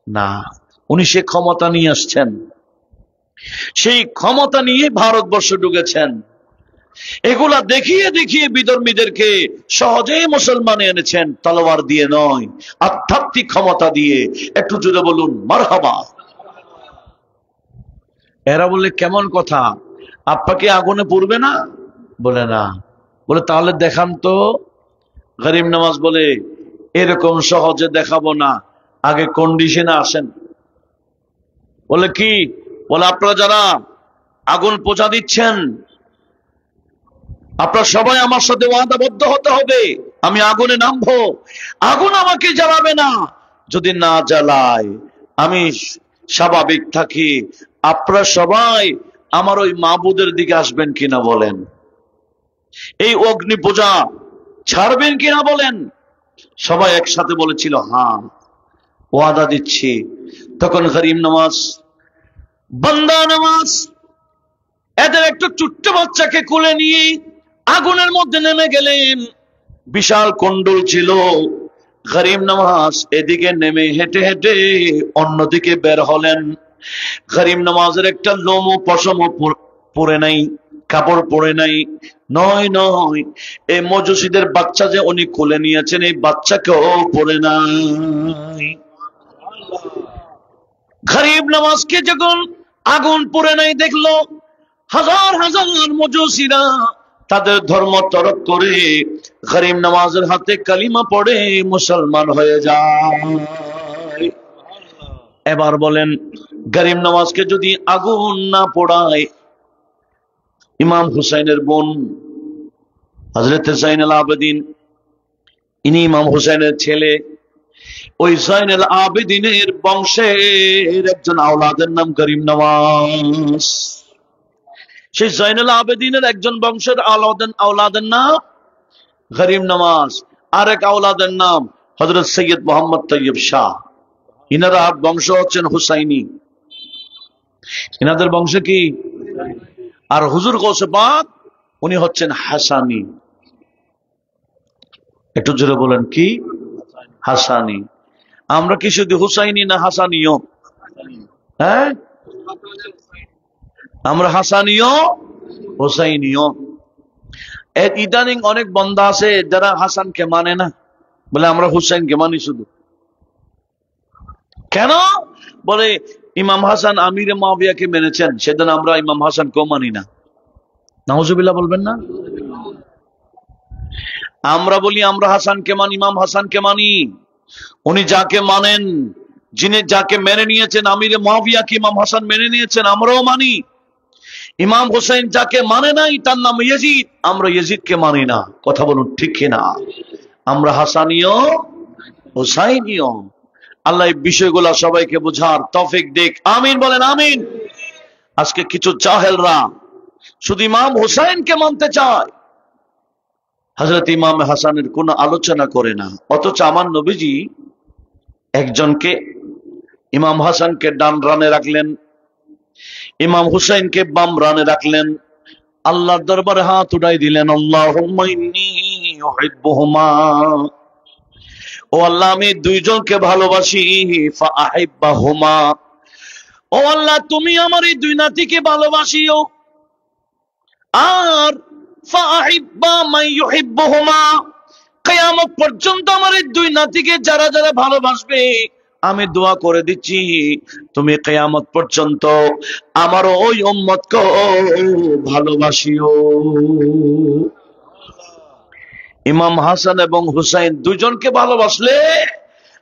না। উনি সে ক্ষমতা নিয়ে আসছেন, সেই ক্ষমতা নিয়ে ভারতবর্ষ ঢুকেছেন। এগুলা দেখিয়ে দেখিয়ে বিধর্মীদেরকে সহজেই মুসলমানে এনেছেন, তলোয়ার দিয়ে নয়, আধ্যাত্মিক ক্ষমতা দিয়ে। একটু জোরে বলুন মারহাবা। এরা বললে, কেমন কথা, আপনাকে আগুনে পড়বে না? বলে, না। বলে, তাহলে দেখান তো। গরিব নামাজ বলে, এরকম সহজে দেখাবো না, আগে কন্ডিশনে আসেন। বলে, কি? বলে, আপনারা যারা আগুন পূজা দিচ্ছেন, আপনারা সবাই আমার সাথে ওয়াদাবদ্ধ হতে হবে। আমি আগুনে নামবো, আগুন আমাকে জ্বালাবে না। যদি না জ্বালায়, আমি স্বাভাবিক থাকি, আপনারা সবাই আমার ওই মাবুদের দিকে আসবেন কিনা বলেন? এই অগ্নি পূজা ছাড়বেন কিনা বলেন? সবাই একসাথে বলেছিল হ্যাঁ, ওয়াদা দিচ্ছি। তখন গরিব নওয়াজ, বান্দা নওয়াজ এদের একটা ছোট্ট বাচ্চাকে কোলে নিয়ে আগুনের মধ্যে নেমে গেলেন। বিশাল কুণ্ডল ছিল। গরিব নওয়াজ এদিকে নেমে হেঁটে হেঁটে অন্যদিকে বের হলেন। গরিব নওয়াজের একটা লোমও পশমও পরে নাই, কাপড় পরে নাই। নয় নয়, এই মজুসিদের বাচ্চা যে উনি কোলে নিয়েছেন, এই বাচ্চাকেও পরে নাই। গরিব নওয়াজকে যখন আগুন পরে নাই দেখলো, হাজার হাজার মজুসিরা তাদের ধর্ম তরক করে গরিব নওয়াজের হাতে কালিমা পড়ে মুসলমান হয়ে যায়। এবার বলেন, গরিব নওয়াজকে যদি আগুন না পোড়ায়, ইমাম হুসাইনের বোন হযরত জাইনুল আবেদিন, ইনি ইমাম হুসাইনের ছেলে। ওই জাইনুল আবেদিনের বংশের একজন আওলাদের নাম গরিব নওয়াজ। সেই জাইনুল আবেদিনের একজন বংশের আওলাদের নাম গরিব নওয়াজ। আরেক আওলাদের নাম হযরত সৈয়দ মোহাম্মদ তৈয়ব শাহ। ইনারা বংশ হচ্ছেন হুসাইনি, ইনাদের বংশ কি? আর হুজুর গৌসে পাক উনি হচ্ছেন হাসানি। একটু জোরে বলেন, কি? হাসানি। আমরা কি শুধু হুসাইনি না হাসানিও? হ্যাঁ, আমরা হাসানিও হুসাইনিও। ইদানিং অনেক বন্দা আছে যারা হাসানকে মানে না, বলে আমরা হুসাইনকে মানি শুধু। কেন? বলে ইমাম হাসান আমিরে মুআবিয়াকে মেনেছেন, সেদিন আমরা ইমাম হাসানকেও মানি না। নাউজুবিল্লাহ বলবেন না? আমরা বলি আমরা হাসানকে মানি, ইমাম হাসানকে মানি। উনি যাকে মানেন, যিনি যাকে মেনে নিয়েছেন, আমিরে মুআবিয়াকে ইমাম হাসান মেনে নিয়েছেন, আমরাও মানি। ইমাম হোসেন যাকে মানে নাই, তার নাম ইয়াজিদ, আমরা ইয়াজিদকে মানি না। কথা বলুন ঠিক কিনা? আমরা হাসানিও হুসাইনিও। আল্লাহ এই বিষয়গুলো সবাইকে বোঝার তৌফিক দিক। আমিন বলেন, আমিন। আজকে কিছু জাহেলরা শুধু ইমাম হুসাইনকে মানতে চায়, হযরত ইমাম হাসানের কোনো আলোচনা করে না। অথচ আমার নবীজি একজনকে, ইমাম হাসানকে ডান রানে রাখলেন, ইমাম হুসাইনকে বাম রানে রাখলেন। আল্লাহর দরবারে হাত উঠাই দিলেন, আল্লাহুম্মা ইন্নী উহিব্বুহুমা, ও আল্লাহ আমি দুইজনকে ভালোবাসি, ফাআহিব্বাহুমা, ও আল্লাহ তুমি আমার এই দুই নাতিকে ভালোবাসিও, আর ফাআহিব্বা মান ইউহিব্বুহুমা, কিয়ামত পর্যন্ত আমার এই দুই নাতিকে যারা যারা ভালোবাসবে, আমি দোয়া করে দিচ্ছি তুমি কিয়ামত পর্যন্ত আমার ওই উম্মতকে ভালোবাসিও। ইমাম হাসান এবং হুসাইন দুজনকে ভালোবাসলে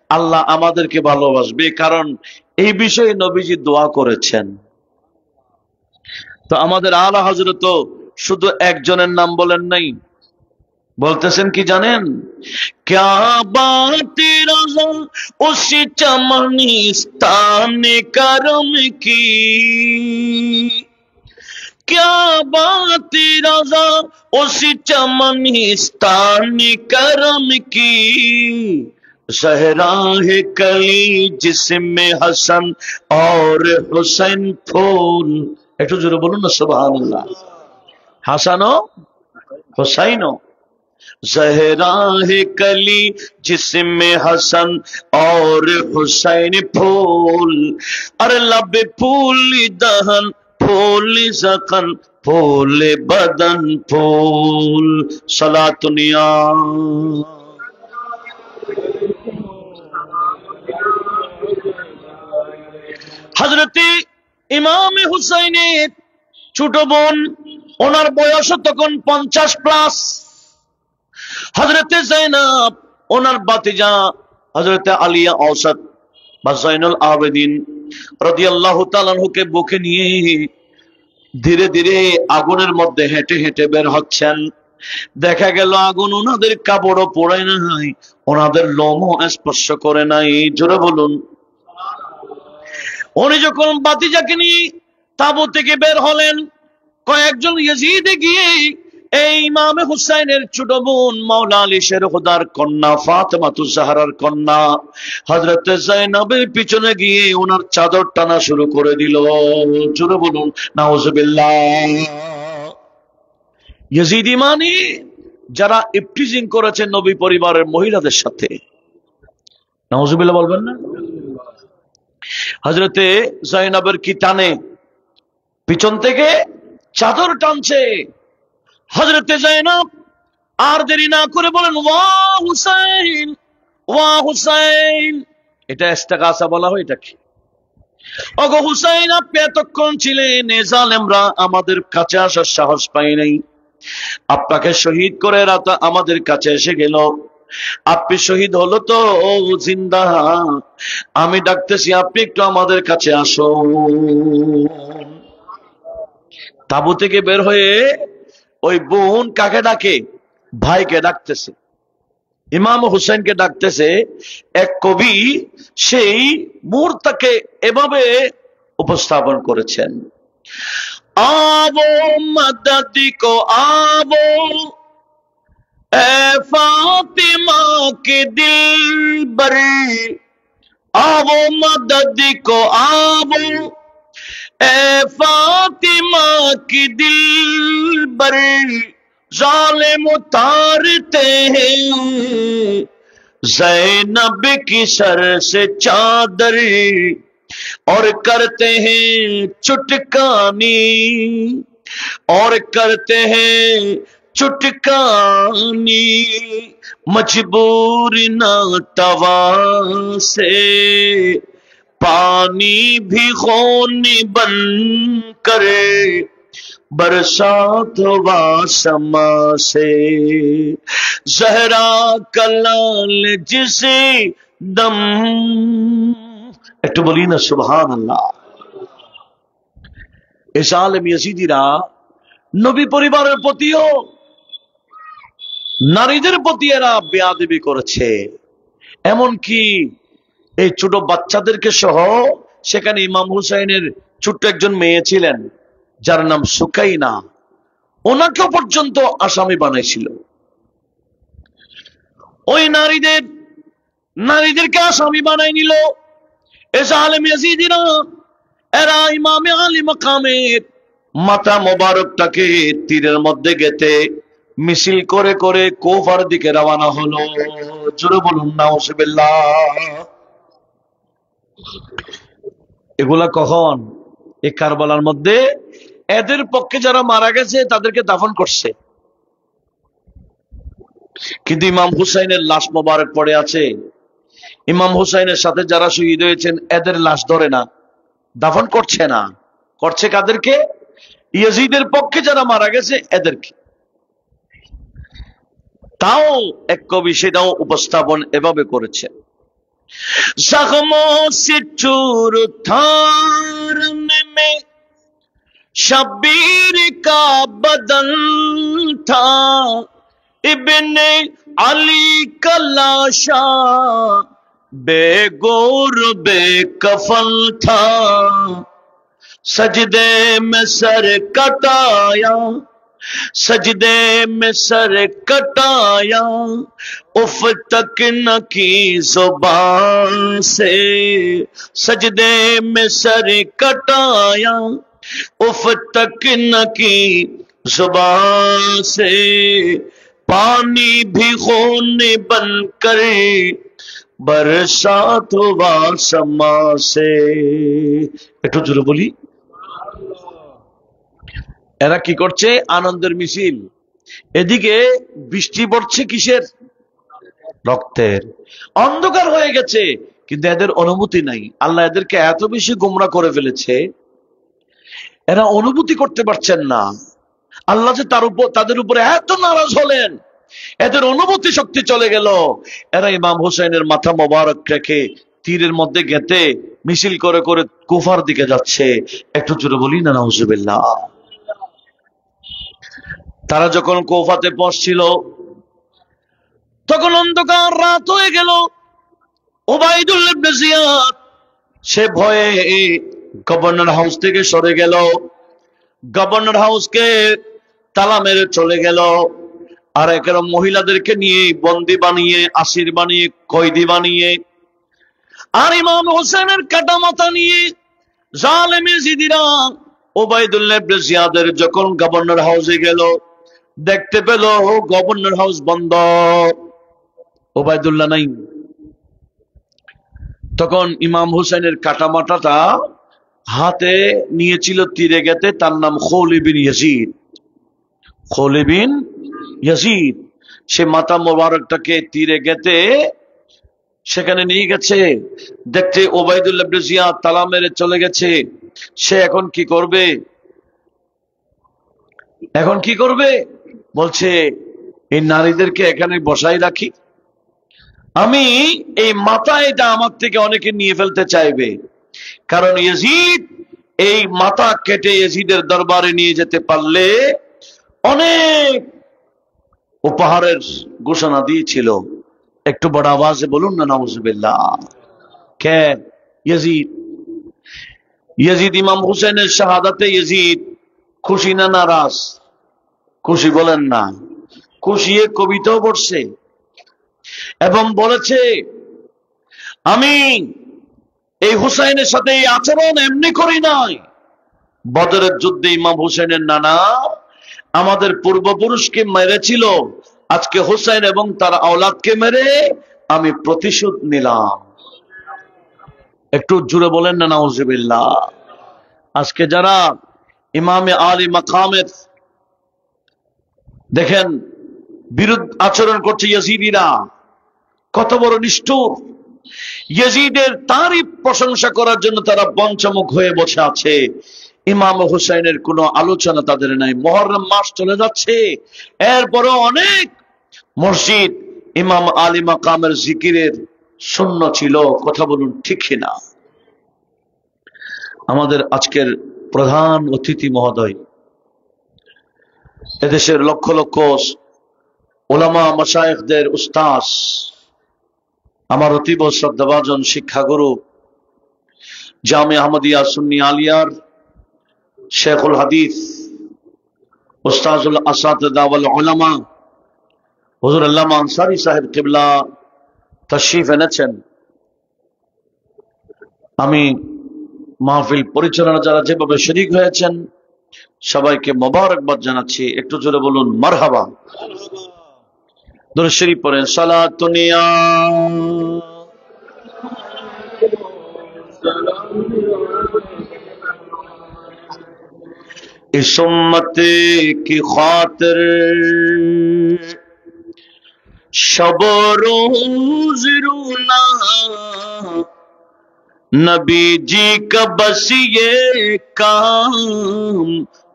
আল্লাহ আমাদেরকে ভালোবাসবে, কারণ এই বিষয়ে নবীজি দোয়া করেছেন। তো আমাদের আলা হযরত শুধু একজনের নাম বলেন নাই, বলতেছেন কি জানেন? ক্যা বাত রাজা উস চমনিস্তান করম কি, ক্যা বাত রাজা উস চমনিস্তান করম কি, ज़हरा है कली जिसमें हसन और हुसैन फूल। একটু জোরে বলুন না সুবহানাল্লাহ। হাসানো হুসাইনো, ज़हरा है कली जिसमें हसन और हुसैन फूल, अरे लब फूल दहन फूल ज़खन फूल बदन फूल, सलातुनिया। হযরতে ইমাম হুসাইনের ছোট বোন, ওনার বয়স তখন 50+। হযরতে যায়েনব ওনার ভাতিজা হযরতে আলিয়া ঔসত বা জাইনুল আবেদিন রাদিয়াল্লাহু তাআলা আনহুকে বুকে নিয়ে ধীরে ধীরে আগুনের মধ্যে হেঁটে হেঁটে বের হচ্ছেন। দেখা গেল আগুন ওনাদের কাপড়ও পড়ে নাই, ওনাদের লোমও স্পর্শ করে নাই। জোরে বলুন। উনি যখন ভাতিজাকে নিয়ে তাঁবু থেকে বের হলেন, কয়েকজন ইয়াজিদে গিয়ে এই ইমামে হুসাইনের ছোট বোন মাওলা আলী শের খুদার কন্যা ফাতেমাতুজ জাহরার কন্যা হযরত যায়েনবের পিছনে গিয়ে ওনার চাদর টানা শুরু করে দিল। জোরে বলুন নাউজুবিল্লাহ। ইয়াজিদি মানে যারা ইফটিজিং করেছে নবী পরিবারের মহিলাদের সাথে। নাউজুবিল্লাহ বলবেন না? হযরতে যায়েনবের কি টানে, পিছন থেকে চাদর টানছে। হযরতে যায়েনব আর দেরি না করে বলেন, ওয়া হুসাইন, ওয়া হুসাইন। এটা ইস্তেগাসা বলা হয়। এটা কি? ওগো হুসাইন, আপনি এতক্ষণ ছিলেন, এ জালেমরা আমাদের কাছে আসার সাহস পাই নাই, আপনাকে শহীদ করে রাত আমাদের কাছে এসে গেল। আপনি শহীদ হলো তো ও জিন্দা, আমি ডাকতেছি আপনি একটু আমাদের কাছে আসুন। তাঁবু থেকে বের হয়ে ওই বোন কাকে ডাকে? ভাইকে ডাকতেছে, ইমাম হুসাইনকে ডাকতেছে। এক কবি সেই মুহূর্তকে এভাবে উপস্থাপন করেছেন, আবো মদদি কো আবো এ ফাতিমা কে দিলबर, আবো মদদি কো আবো এ ফাতিমা কি दिलबर, जालिम उतारते हैं ज़ैनब की सर से चादर और करते हैं चुटकानी, और करते हैं चुटकानी, मजबूर ना तवा से पानी भी खूनी बन करे, बरसात हुआ समा से, जहरा कलाल जिसे दम। একটু বলি না সুবহানাল্লাহ। এই জালেম ইয়াজিদিরা নবী পরিবারের প্রতিও নারীদের প্রতি এরা বেয়াদবি করেছে। এমনকি এই ছোট বাচ্চাদেরকে সহ, সেখানে ইমাম হুসাইনের ছোট্ট একজন মেয়ে ছিলেন যার নাম সুকাইনা, ওনাকে পর্যন্ত আসামি বানাইছিল। ওই নারীদেরকে আসামি বানাই নিল এ জালেম ইয়াজিদিরা। এরা ইমামে আলী মাকামের মাথা মোবারকটাকে তীরের মধ্যে গেঁথে মিছিল করে করে কুফার দিকে রওনা হলো। জোরে বলুন নাউজুবিল্লাহ। এগুলা কখন? এই কারবালার মধ্যে এদের পক্ষে যারা মারা গেছে তাদেরকে দাফন করছে, কিন্তু ইমাম হুসাইনের লাশ মোবারক পড়ে আছে। ইমাম হুসাইনের সাথে যারা শহীদ হয়েছেন এদের লাশ ধরে না, দাফন করছে না। করছে কাদেরকে? ইয়াজিদের পক্ষে যারা মারা গেছে এদেরকে। তাও এক কবি সেটাও উপস্থাপন এভাবে করেছে, जख्मों से चूर थारने में शब्बीर का बदन था, इब्ने अली का लाशा बेगोर बेकफन था, सजदे में सर कटाया, सजदे में सर कटाया, उफ तक न की जुबान से, सजदे में सर कटाया, उफ तक न की जुबान से, पानी भी खून बन कर बरसात हुआ समा से। একটু জোরে বলি। এরা কি করছে? আনন্দের মিছিল। এদিকে বৃষ্টি পড়ছে কিসের? রক্তের। অন্ধকার হয়ে গেছে, কিন্তু এদের অনুভূতি নাই। আল্লাহ এদেরকে এত বেশি গোমরা করে ফেলেছে, এরা অনুভূতি করতে পারছেন না। আল্লাহ যে তাদের উপরে এত নারাজ হলেন, এদের অনুভূতি শক্তি চলে গেল। এরা ইমাম হুসাইনের মাথা মোবারক রেখে তীরের মধ্যে গেঁথে মিছিল করে করে কুফার দিকে যাচ্ছে। একটু জোরে বলি না নাউজুবিল্লাহ। তারা যখন কুফাতে পৌঁছছিল তখন অন্ধকার রাত হয়ে গেল। উবাইদুল্লাহ ইবনে জিয়াদ সে ভয়ে গভর্নর হাউস থেকে সরে গেল, গভর্নর হাউসকে তালা মেরে চলে গেল। আর একের মহিলাদেরকে নিয়ে বন্দি বানিয়ে, আসির বানিয়ে, কয়েদি বানিয়ে, আর ইমাম হোসেনের কাটা মাথা নিয়ে জালেম ইয়েজিদিরা উবাইদুল্লাহ ইবনে জিয়াদের যখন গভর্নর হাউসে গেল, দেখতে পেল গভর্নর হাউস বন্ধ, উবাইদুল্লাহ নাই। তখন ইমাম হোসেনের কাটা মাথাটা হাতে নিয়েছিল তীরে গেতে, তার নাম খলিদ বিন ইয়াজিদ। খলিদ বিন ইয়াজিদ সে মাথা মোবারকটাকে তীরে গেতে সেখানে নিয়ে গেছে। দেখতে উবাইদুল্লাহ ইবনে জিয়াদ তালা মেরে চলে গেছে। সে এখন কি করবে? এখন কি করবে? বলছে এই নারীদেরকে এখানে বসাই রাখি, আমি এই মাথা এটা আমার থেকে অনেকে নিয়ে ফেলতে চাইবে, কারণ ইয়াজিদ এই মাথা কেটে ইয়াজিদের দরবারে নিয়ে যেতে পারলে অনেক উপহারের ঘোষণা দিয়েছিল। একটু বড় আওয়াজে বলুন না নাউজুবিল্লাহ। কে? ইয়াজিদ। ইয়াজিদ ইমাম হুসেনের শাহাদাতে ইয়াজিদ খুশি না নারাজ? খুশি বলেন না? খুশি। কবিতাও পড়ছে এবং বলেছে আমি এই হুসাইনের সাথে এই আচরণ এমনি করি নাই। বদরের যুদ্ধে ইমাম হুসেনের নানা আমাদের পূর্বপুরুষকে মেরেছিল, আজকে হুসাইন এবং তার আওলাদকে মেরে আমি প্রতিশোধ নিলাম। একটু জুড়ে বলেন না নাউজুবিল্লাহ। আজকে যারা ইমামে আলী মাকামের দেখেন বিরুদ্ধ আচরণ করছে ইয়াজিদিরা, কত বড় নিষ্ঠুর। ইয়াজিদের তারই প্রশংসা করার জন্য তারা পঞ্চমুখ হয়ে বসে আছে। ইমাম হুসাইনের কোনো আলোচনা তাদের নাই। মুহররম মাস চলে যাচ্ছে, এরপরও অনেক মসজিদ ইমাম আলী মাকামের জিকিরের শূন্য ছিল। কথা বলুন ঠিক কিনা? আমাদের আজকের প্রধান অতিথি মহোদয়, এদেশের লক্ষ লক্ষ ওলামা মাশায়েখদের উস্তাদ, আমার অতীব শ্রদ্ধাভাজন শিক্ষাগুরু, জামে আহমদিয়া সুন্নি আলিয়ার শেখুল হাদিস উস্তাজুল আসাতিদা ওয়াল উলামা হুজুর আল্লামা আনসারী সাহেব কিবলা তাশরীফ এনেছেন। আমি মাহফিল পরিচালনা যারা যেভাবে শরীক হয়েছেন সবাইকে মোবারকবাদ জানাচ্ছি। একটু জোরে বলুন মারহাবা। দুরূদ শরীফ পড়েন। সালাতুনিয়া इस उम्मत की खातिर शब रोज रूना, नबी जी का बस ये काम,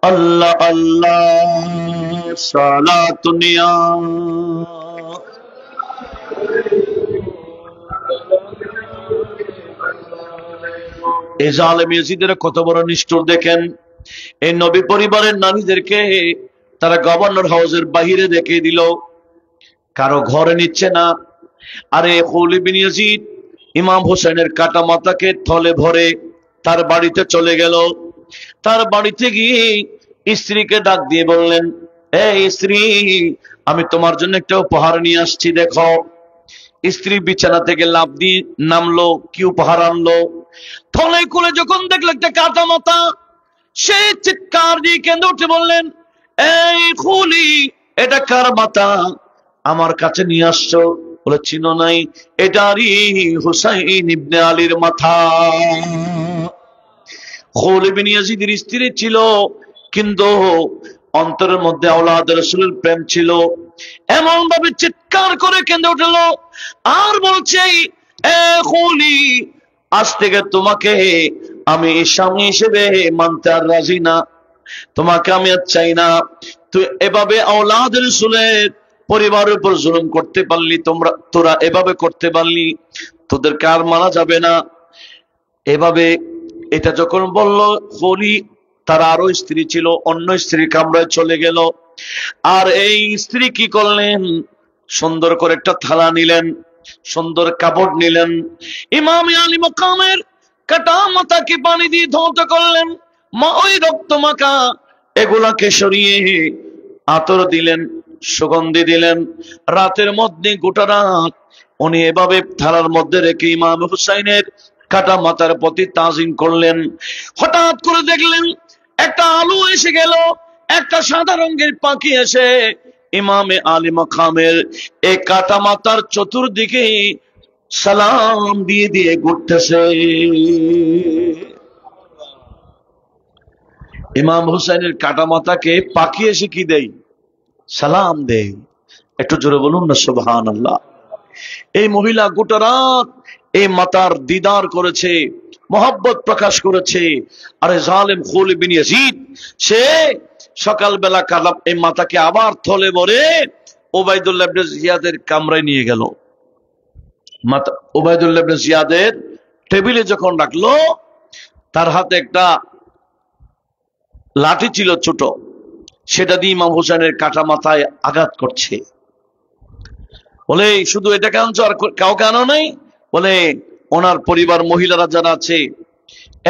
अल्लाह अल्लाह सालातुनिया। এই জালেম ইয়াজিদের কত বড় নিষ্ঠুর দেখেন। এই নবী পরিবারের নারীদেরকে তারা গভর্নর হাউসের বাহিরে দেখে দিল, কারো ঘরে নিচ্ছে না। আরে খলিদ বিন ইয়াজিদ ইমাম হোসেনের কাটা মাথাকে থলে ভরে তার বাড়িতে চলে গেল। তার বাড়িতে গিয়ে স্ত্রীকে ডাক দিয়ে বললেন, এই স্ত্রী, আমি তোমার জন্য একটা উপহার নিয়ে আসছি, দেখো। স্ত্রী বিছানা থেকে লাফ দিয়ে নামলো, কি উপহার আনলো? থলে খুলে যখন দেখলো একটা কাটা মাথা, সে চিৎকার দিয়ে কেঁদে উঠে বললেন, এই খুলি, এটা কার মাথা আমার কাছে নিয়ে আসছো? বলে চিনো নাই? এটারই হুসাইন ইবনে আলীর মাথা। খলিদ বিন ইয়াজিদের স্ত্রী ছিল, কিন্তু অন্তরের মধ্যে আওলাদ রাসূলের প্রেম ছিল। এমন ভাবে চিৎকার করে কেঁদে উঠল আর বলছে, এ খুলি, আজ থেকে তোমাকে আমি স্বামী হিসেবে মানতে আর রাজি না, তোমাকে আমি আর চাই না। তুই এভাবে আওলাদ রাসূলের পরিবারের উপর জুলুম করতে পারলি, তোরা এভাবে করতে পারলি, তোদেরকে আর মানা যাবে না। এভাবে এটা যখন বলল, খলি তার আরো স্ত্রী ছিল, অন্য স্ত্রীর কামরায় চলে গেল। আর এই স্ত্রী কি করলেন, সুন্দর করে একটা থালা নিলেন, সুন্দর কাপড় নিলেন, ইমাম আলী মাকামের কাটা মাথাকে পানি দিয়ে ধৌত করলেন, মা ওই রক্ত মাখা এগুলাকে সরিয়ে আতর দিলেন, সুগন্ধি দিলেন। রাতের মধ্যে গোটা রাত উনি এভাবে থালার মধ্যে রেখে ইমাম হুসাইনের কাটা মাথার প্রতি তাজিম করলেন। হঠাৎ করে দেখলেন একটা আলো এসে গেল, একটা সাদা রঙের পাখি এসে ইমামে আলী মাকামের এই কাটা মাথার চতুর্দিকে সালাম দিয়ে দিয়ে ঘুরতেছে। ইমাম হুসাইনের কাটা মাথাকে পাখি এসে কি দেয়, সালাম দেয়। একটু জোরে বলুন না সুবহানাল্লাহ। এই মহিলা গোটা রাত এই মাতার দিদার করেছে, মহব্বত প্রকাশ করেছে। আরে জালেম খালিদ বিন ইয়াজিদ সে সকালবেলা কালাম এই মাতাকে আবার থলে ভরে ওবাইদুল্লাহ ইবনে জিয়াদের কামরায় নিয়ে গেল। মাতা ওবাইদুল্লাহ ইবনে জিয়াদের টেবিলে যখন রাখলো, তার হাতে একটা লাঠি ছিল ছোট, সেটা দিয়ে ইমাম হোসেনের কাটা মাথায় আঘাত করছে। বলে শুধু এটা কেন, আর কাউকে আনো নাই? বলে ওনার পরিবার মহিলারা যারা আছে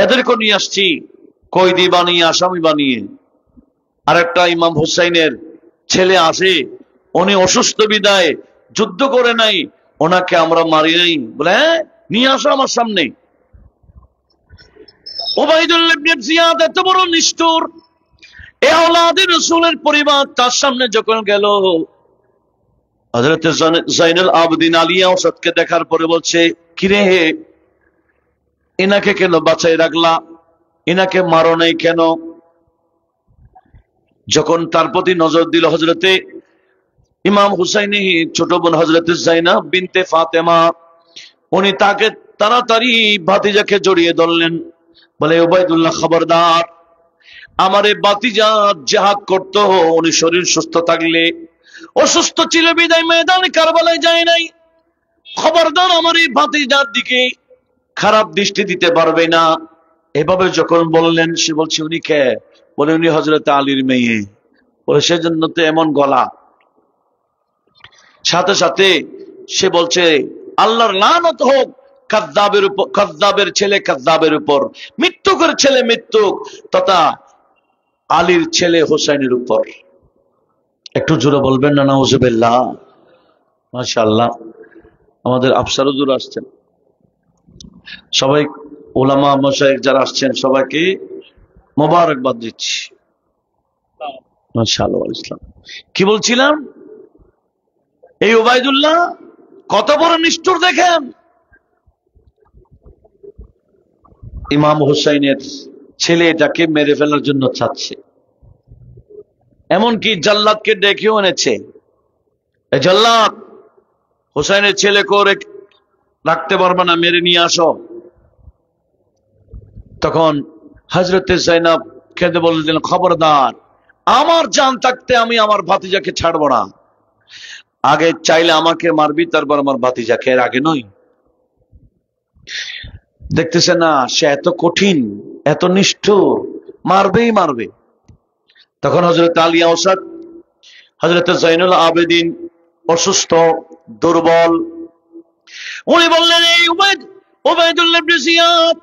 এদেরকে নিয়ে আসছি কয়েদি বানিয়ে, আসামি বানিয়ে। আর একটা ইমাম হুসাইনের ছেলে আছে, উনি অসুস্থ বিদায় যুদ্ধ করে নাই, ওনাকে আমরা মারি নাই। বলে হ্যাঁ, নিয়ে আসো আমার সামনে। ওবাইদুল্লাহ ইবনে জিয়াদ এত বড় নিষ্ঠুর, এ আওলাদে রাসূলের পরিবার তার সামনে যখন গেল, হযরত জাইনুল আবেদিন আলী আওসাদকে দেখার পরে বলছে, কিরে এনাকে কেন বাঁচাই রাখলা, এনাকে মারো নাই কেন? যখন তার প্রতি নজর দিল হযরতে ইমাম হুসাইনের ছোট বোন হযরতে জাইনাব বিনতে ফাতেমা, উনি তাকে তাড়াতাড়ি ভাতিজাকে জড়িয়ে ধরলেন। বলে ওবাইদুল্লাহ খবরদার, আমার এই ভাতিজা জিহাদ করতো, উনি শরীর সুস্থ থাকলে, অসুস্থ ছিল বিদায় ময়দানে কারবালায় যায় নাই, খবরদার আমার এই ভাতিজার দিকে খারাপ দৃষ্টি দিতে পারবে না। এভাবে যখন বললেন, সে বলছে উনি কে? বলে উনি হযরত আলীর মেয়ে। বলে সেজন্য তো এমন গলা। সাথে সাথে সে বলছে আল্লাহর লানত হোক কাযযাবের উপর, কাযযাবের ছেলে কাযযাবের উপর, মৃত্যুকের ছেলে মৃত্যুক, তথা আলীর ছেলে হোসেনের উপর। একটু জোরে বলবেন না নাউজুবিল্লাহ। মাশাআল্লাহ। আমাদের আফসার হুজুর আসছেন, সবাই ওলামা মাশায়েখ যারা আসছেন সবাইকে মোবারকবাদ দিচ্ছি। মাশাআল্লাহ। ইসলাম কি বলছিলাম, এই ওবাইদুল্লাহ কত বড় নিষ্ঠুর দেখেন। ইমাম হুসাইনের ছেলে এটাকে মেরে ফেলার জন্য চাচ্ছে, এমনকি জাল্লাদকে ডেকেও এনেছে। জাল্লাদ, হুসাইনের ছেলে করে রাখতে পারবে না, মেরে নিয়ে আসো। তখন হযরতে জাইনাব কেঁদে বললেন, খবরদার, আমার জান থাকতে আমি আমার ভাতিজাকে ছাড়বো না। আগে চাইলে আমাকে মারবি, তারপর আমার ভাতিজাকে, এর আগে নয়। দেখতেছে না সে এত কঠিন, এত নিষ্ঠুর, মারবেই মারবে। তখন হযরত আলী আওসাদ, হযরত জাইনুল আবেদিন অসুস্থ, দুর্বল, উনি বললেন, এই ওবাইদুল্লাহ ইবনে জিয়াদ,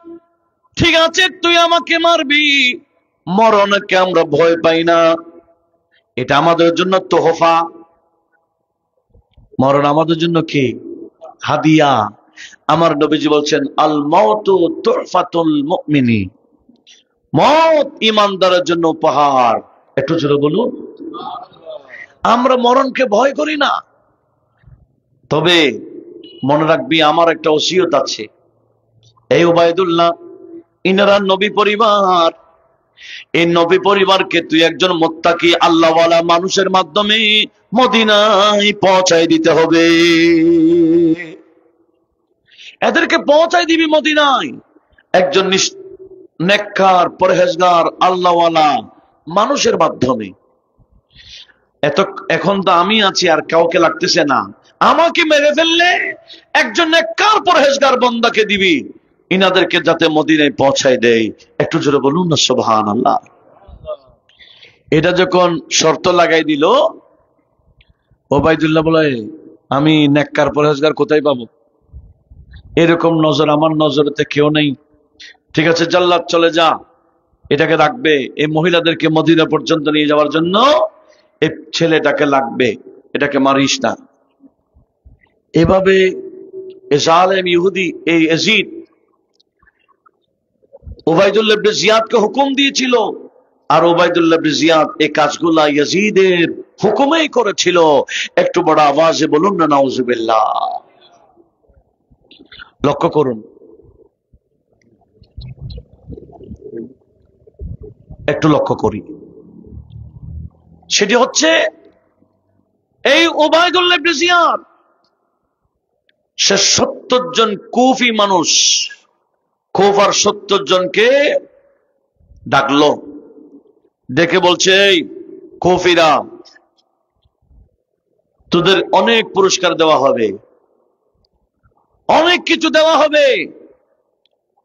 ঠিক আছে তুই আমাকে মারবি, মরণকে আমরা ভয় পাই না, এটা আমাদের জন্য তোহফা। মরণ আমাদের জন্য কি? হাদিয়া। আমার নবীজি বলছেন, আল মাউতু তুহফাতুল মুমিনি, মত ঈমানদারের জন্য উপহার। একটু জোরে বলুন। আমরা মরণকে ভয় করি না, তবে মনে রাখবি আমার একটা ওসিয়ত আছে। এই ওবাইদুল্লাহ, ইনারা নবী পরিবার, এই নবী পরিবারকে তুই একজন মুত্তাকি আল্লাহওয়ালা মানুষের মাধ্যমে মদিনায় পৌঁছায় দিতে হবে। এদেরকে পৌঁছায় দিবি মদিনায়, একজন নেককার পরহেজগার আল্লাহওয়ালা মানুষের মাধ্যমে। এখন তো আমি আছি, আর কাউকে লাগতেছে না। আমাকে মেরে ফেললে একজন নেককার পরহেজগার বান্দাকে দিবি, ইনাদেরকে যাতে মদিনায় পৌঁছায় দেয়। একটু জোরে বলুন না সুবহানাল্লাহ। এটা যখন শর্ত লাগাই দিল, ওবাইদুল্লাহ বলে, আমি নেককার পরহেজগার কোথায় পাবো? এরকম নজর আমার নজরেতে কেউ নেই। ঠিক আছে জাল্লাদ, চলে যা, এটাকে রাখবে, এই মহিলাদেরকে মদিনা পর্যন্ত নিয়ে যাওয়ার জন্য এই ছেলেটাকে লাগবে, এটাকে মারিস না। এভাবে জালেম ইহুদি এই ইয়াজিদ উবাইদুল্লাহ ইবনে জিয়াদকে হুকুম দিয়েছিল, আর উবাইদুল্লাহ ইবনে জিয়াদ এই কাজগুলা ইয়াজিদের হুকুমেই করেছিল। একটু বড় আওয়াজে বলুন না নাউজুবিল্লাহ। লক্ষ্য করুন, একটু লক্ষ্য করি, সেটি হচ্ছে এই উবাইদুল্লাহ ইবনে জিয়াদ, সে 70 জন কুফি মানুষ, কুফার 70 জনকে ডাকলো, ডেকে বলছে, এই কুফিরা, তোদের অনেক পুরস্কার দেওয়া হবে, অনেক কিছু দেওয়া হবে,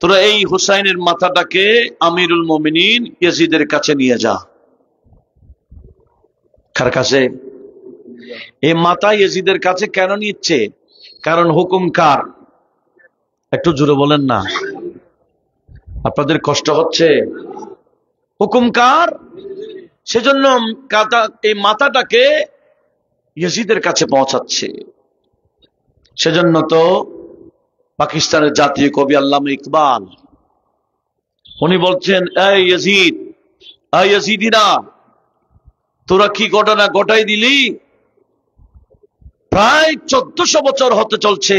তোরা এই হুসাইনের মাথাটাকে আমিরুল মুমিনিন ইয়াজিদের কাছে নিয়ে যা। কার কাছে? এই মাথা ইয়াজিদের কাছে কেন নিচ্ছে? কারণ হুকুম কার? একটু জোরে বলেন না, আপনাদের কষ্ট হচ্ছে। হুকুম কার? সেজন্য এই মাথাটাকে ইয়াজিদের কাছে পৌঁছাচ্ছে। সেজন্য তো পাকিস্তানের জাতীয় কবি আল্লামা ইকবাল, উনি বলছেন, এই ইয়াজিদ, এই ইয়াজিদিরা, তোরা কি ঘটনা ঘটাই দিলি? প্রায় 1400 বছর হতে চলছে,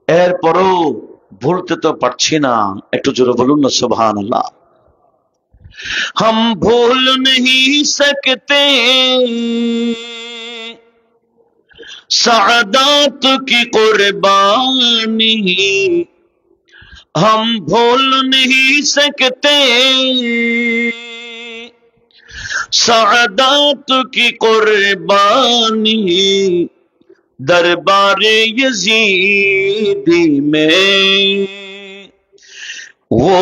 এরপরও ভুলতে তো পারছি না। একটু জোরে বলুন না সুবহানাল্লাহ। हम भूल नहीं सकते सआदत की कुर्बानी, हम भूल नहीं सकते सआदत की कुर्बानी, दरबारे यजीदी में वो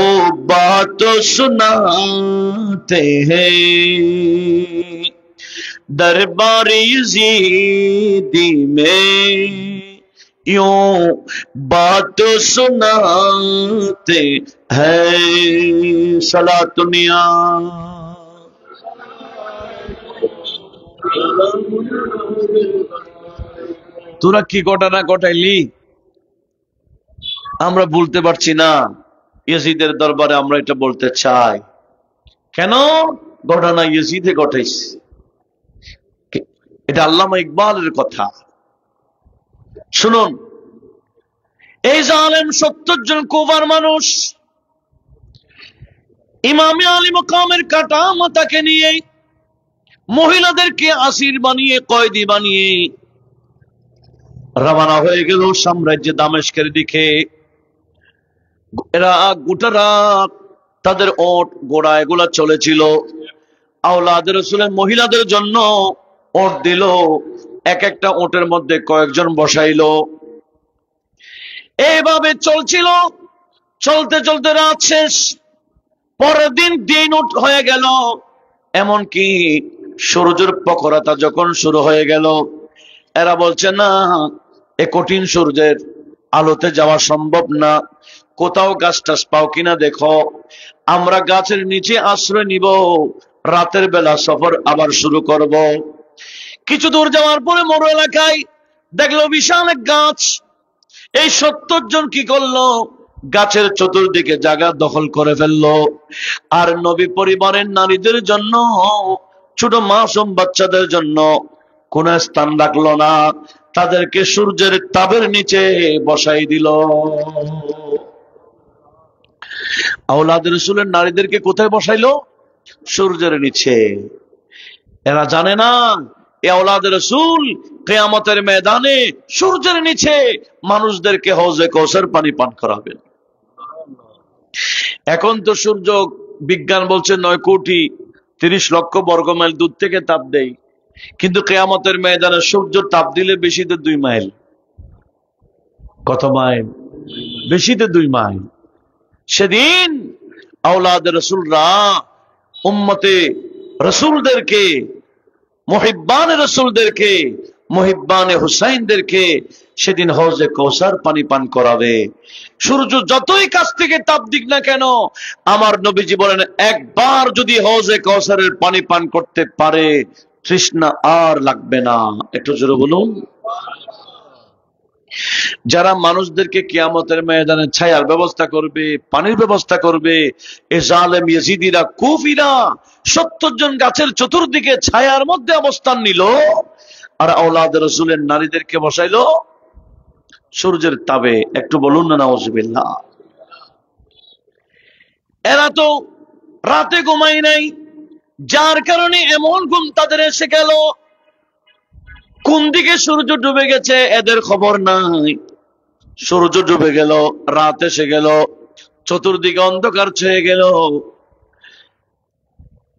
बात सुनाते हैं, दरबारे यजीदी में यूं बात सुनाते हैं। सलातुनिया তোরা কি ঘটনা ঘটাইলি আমরা বলতে পারছি না। ইয়াজিদের দরবারে আমরা এটা বলতে চাই। কেন? ঘটনা ইয়াজিদে ঘটাইছে, এটা আল্লামা ইকবালের কথা। শুনুন, এই জালেম 70 জন কুফার মানুষ ইমামে আলী মাকামের কাটা মাথাকে নিয়ে মহিলাদেরকে আসির বানিয়ে, কয়েদি বানিয়ে রওনা হয়ে গেল সাম্রাজ্য দামেস্কের দিকে। এরা গোটা রাত তাদের ওট ঘোড়া এগুলা চলেছিল। আওলাদ রাসূলের মহিলাদের জন্য ওট দিল, এক একটা ওটের মধ্যে কয়েকজন বসাইলো। এইভাবে চলছিল, চলতে চলতে রাত শেষ। পরের দিন দিন হয়ে গেল, এমনকি সূর্যের প্রখরতা যখন শুরু হয়ে গেল, এরা বলছে না, এ কঠিন সূর্যের আলোতে যাওয়া সম্ভব না, কোথাও গাছ টাছ পাও কিনা দেখো, আমরা গাছের নিচে আশ্রয় নিব, রাতের বেলা সফর আবার শুরু করব। কিছু দূর যাওয়ার পরে মরু এলাকায় দেখলো বিশাল এক গাছ। এই 70 জন কি করলো? গাছের চতুর্দিকে জায়গা দখল করে ফেললো। আর নবী পরিবারের নারীদের জন্য, ছোট মাসুম বাচ্চাদের জন্য কোন স্থান রাখলো না, তাদেরকে সূর্যের তাপের নিচে বসাই দিল। আওলাদ রাসূলের নারীদেরকে কোথায় বসাইলো? সূর্যের নিচে। এরা জানে না এ আওলাদ রাসূল কিয়ামতের ময়দানে সূর্যের নিচে মানুষদেরকে হৌজে কৌসার পানি পান করাবেন। এখন তো সূর্য, বিজ্ঞান বলছে 9,30,00,000 বর্গমাইল দূর থেকে তাপ দেয়, কিন্তু কিয়ামতের ময়দানে সূর্য তাপ দিলে বেশিতে 2 মাইল। কত মাইল? বেশিতে 2 মাইল। সেদিন আওলাদ রাসূলরা উম্মতে রসুলদেরকে, মুহিব্বানে রসুলদেরকে, মুহিব্বানে হুসাইনদেরকে সেদিন হৌজে কৌসার পানি পান করাবে। সূর্য যতই কাছ থেকে তাপ দিক না কেন, আমার নবীজি বলেন একবার যদি হৌজে কৌসারের পানি পান করতে পারে তৃষ্ণা আর লাগবে না। একটু জোরে বলুন। যারা মানুষদেরকে কিয়ামতের ময়দানে ছায়ার ব্যবস্থা করবে, পানির ব্যবস্থা করবে, এ জালেম ইয়েজিদিরা, কুফিরা 70 জন গাছের চতুর্দিকে ছায়ার মধ্যে অবস্থান নিল, আর আওলাদ রাসূলের নারীদেরকে বসাইলো সূর্যের তাবে। একটু বলুন না নাউজুবিল্লাহ। এরা তো রাতে ঘুমাই নাই, যার কারণে এমন ঘুম তাদের এসে গেল, কোন দিকে সূর্য ডুবে গেছে এদের খবর নাই। সূর্য ডুবে গেল, রাত এসে গেল, চতুর্দিকে অন্ধকার ছেয়ে গেল,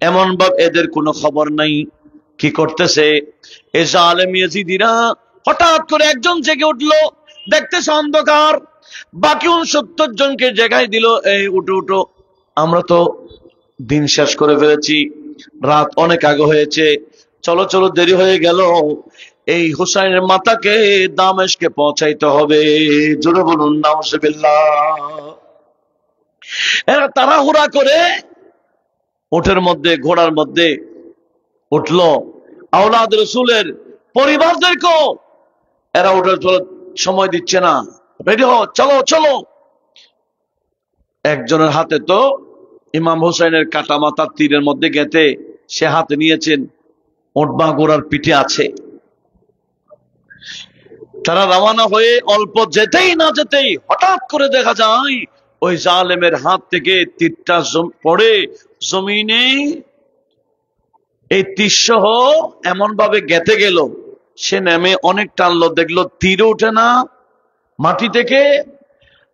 এমন ভাবে এদের কোনো খবর নাই। কি করতেছে এ জালেম ইয়েজিদিরা? হঠাৎ করে একজন জেগে উঠলো, দেখতেছে অন্ধকার, বাকি 69 জনকে জাগাই দিল, এই উঠো উঠো, আমরা তো দিন শেষ করে ফেলেছি, রাত অনেক আগে হয়েছে, চলো চলো, দেরি হয়ে গেল, এই হুসাইনের মাতাকে দামেশকে পৌঁছাইতে হবে। জোরে বলুন নাউজুবিল্লাহ। এরা তাড়াহুড়া করে উটের মধ্যে, ঘোড়ার মধ্যে উঠলো। আওলাদ রাসূলের পরিবারদেরকেও এরা উঠার সময় দিচ্ছে না, রেডি হও, চলো চলো। একজনের হাতে তো ইমাম হুসাইনের কাটা মাথা তীরের মধ্যে গেঁথে সে হাতে নিয়েছেন, উটবা ঘোড়ার পিঠে আছে। তারা রওনা হয়ে অল্প যেতেই না যেতেই হঠাৎ করে দেখা যায় ওই জালেমের হাত থেকে তীরটা পড়ে জমিনে, এই তীরসহ এমন ভাবে গেঁথে গেল, সে নেমে অনেক টানলো, দেখলো তীর ওঠে না মাটি থেকে,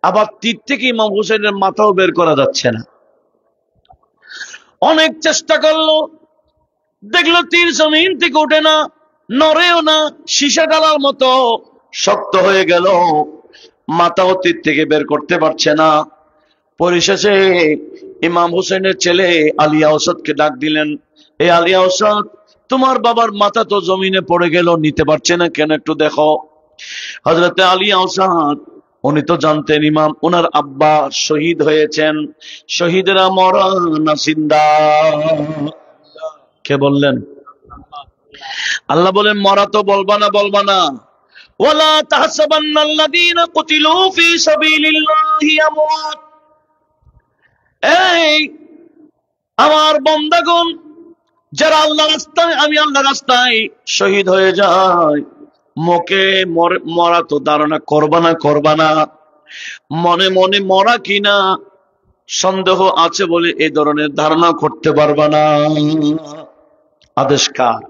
আবার তীর থেকে ইমাম হুসাইনের মাথাও বের করা যাচ্ছে না। অনেক চেষ্টা করলো, দেখলো তীর জমিন থেকে ওঠে না, নড়েও না, সীসা ডালার মতো শক্ত হয়ে গেল, মাথাও তীর থেকে বের করতে পারছে না। পরিশেষে ইমাম হুসাইনের ছেলে আলী আওসাদকে ডাক দিলেন, এ আলী আওসাদ, তোমার বাবার মাথা তো জমিনে পড়ে গেল, নিতে পারছে না কেন, একটু দেখো। হযরতে আলী আওসাদ, উনি তো জানতেন ইমাম ওনার আব্বা শহীদ হয়েছেন, শহীদরা মরা না জিন্দা। কে বললেন? আল্লাহ বলেন মরা তো বলবা না, বলবা না। ওয়ালা তাহসাবান্নাল্লাযীনা কুতিলু ফী সাবিলিল্লাহি আমওয়াত। এই আমার বান্দাগণ, যারা আল্লাহর রাস্তায়, আমি আল্লাহর রাস্তায় শহীদ হয়ে যায়, মুখে মরা তো ধারণা করবা না, করবা না। মনে মনে মরা কিনা সন্দেহ আছে বলে এই ধরনের ধারণা করতে পারবা না। আদেশ কার?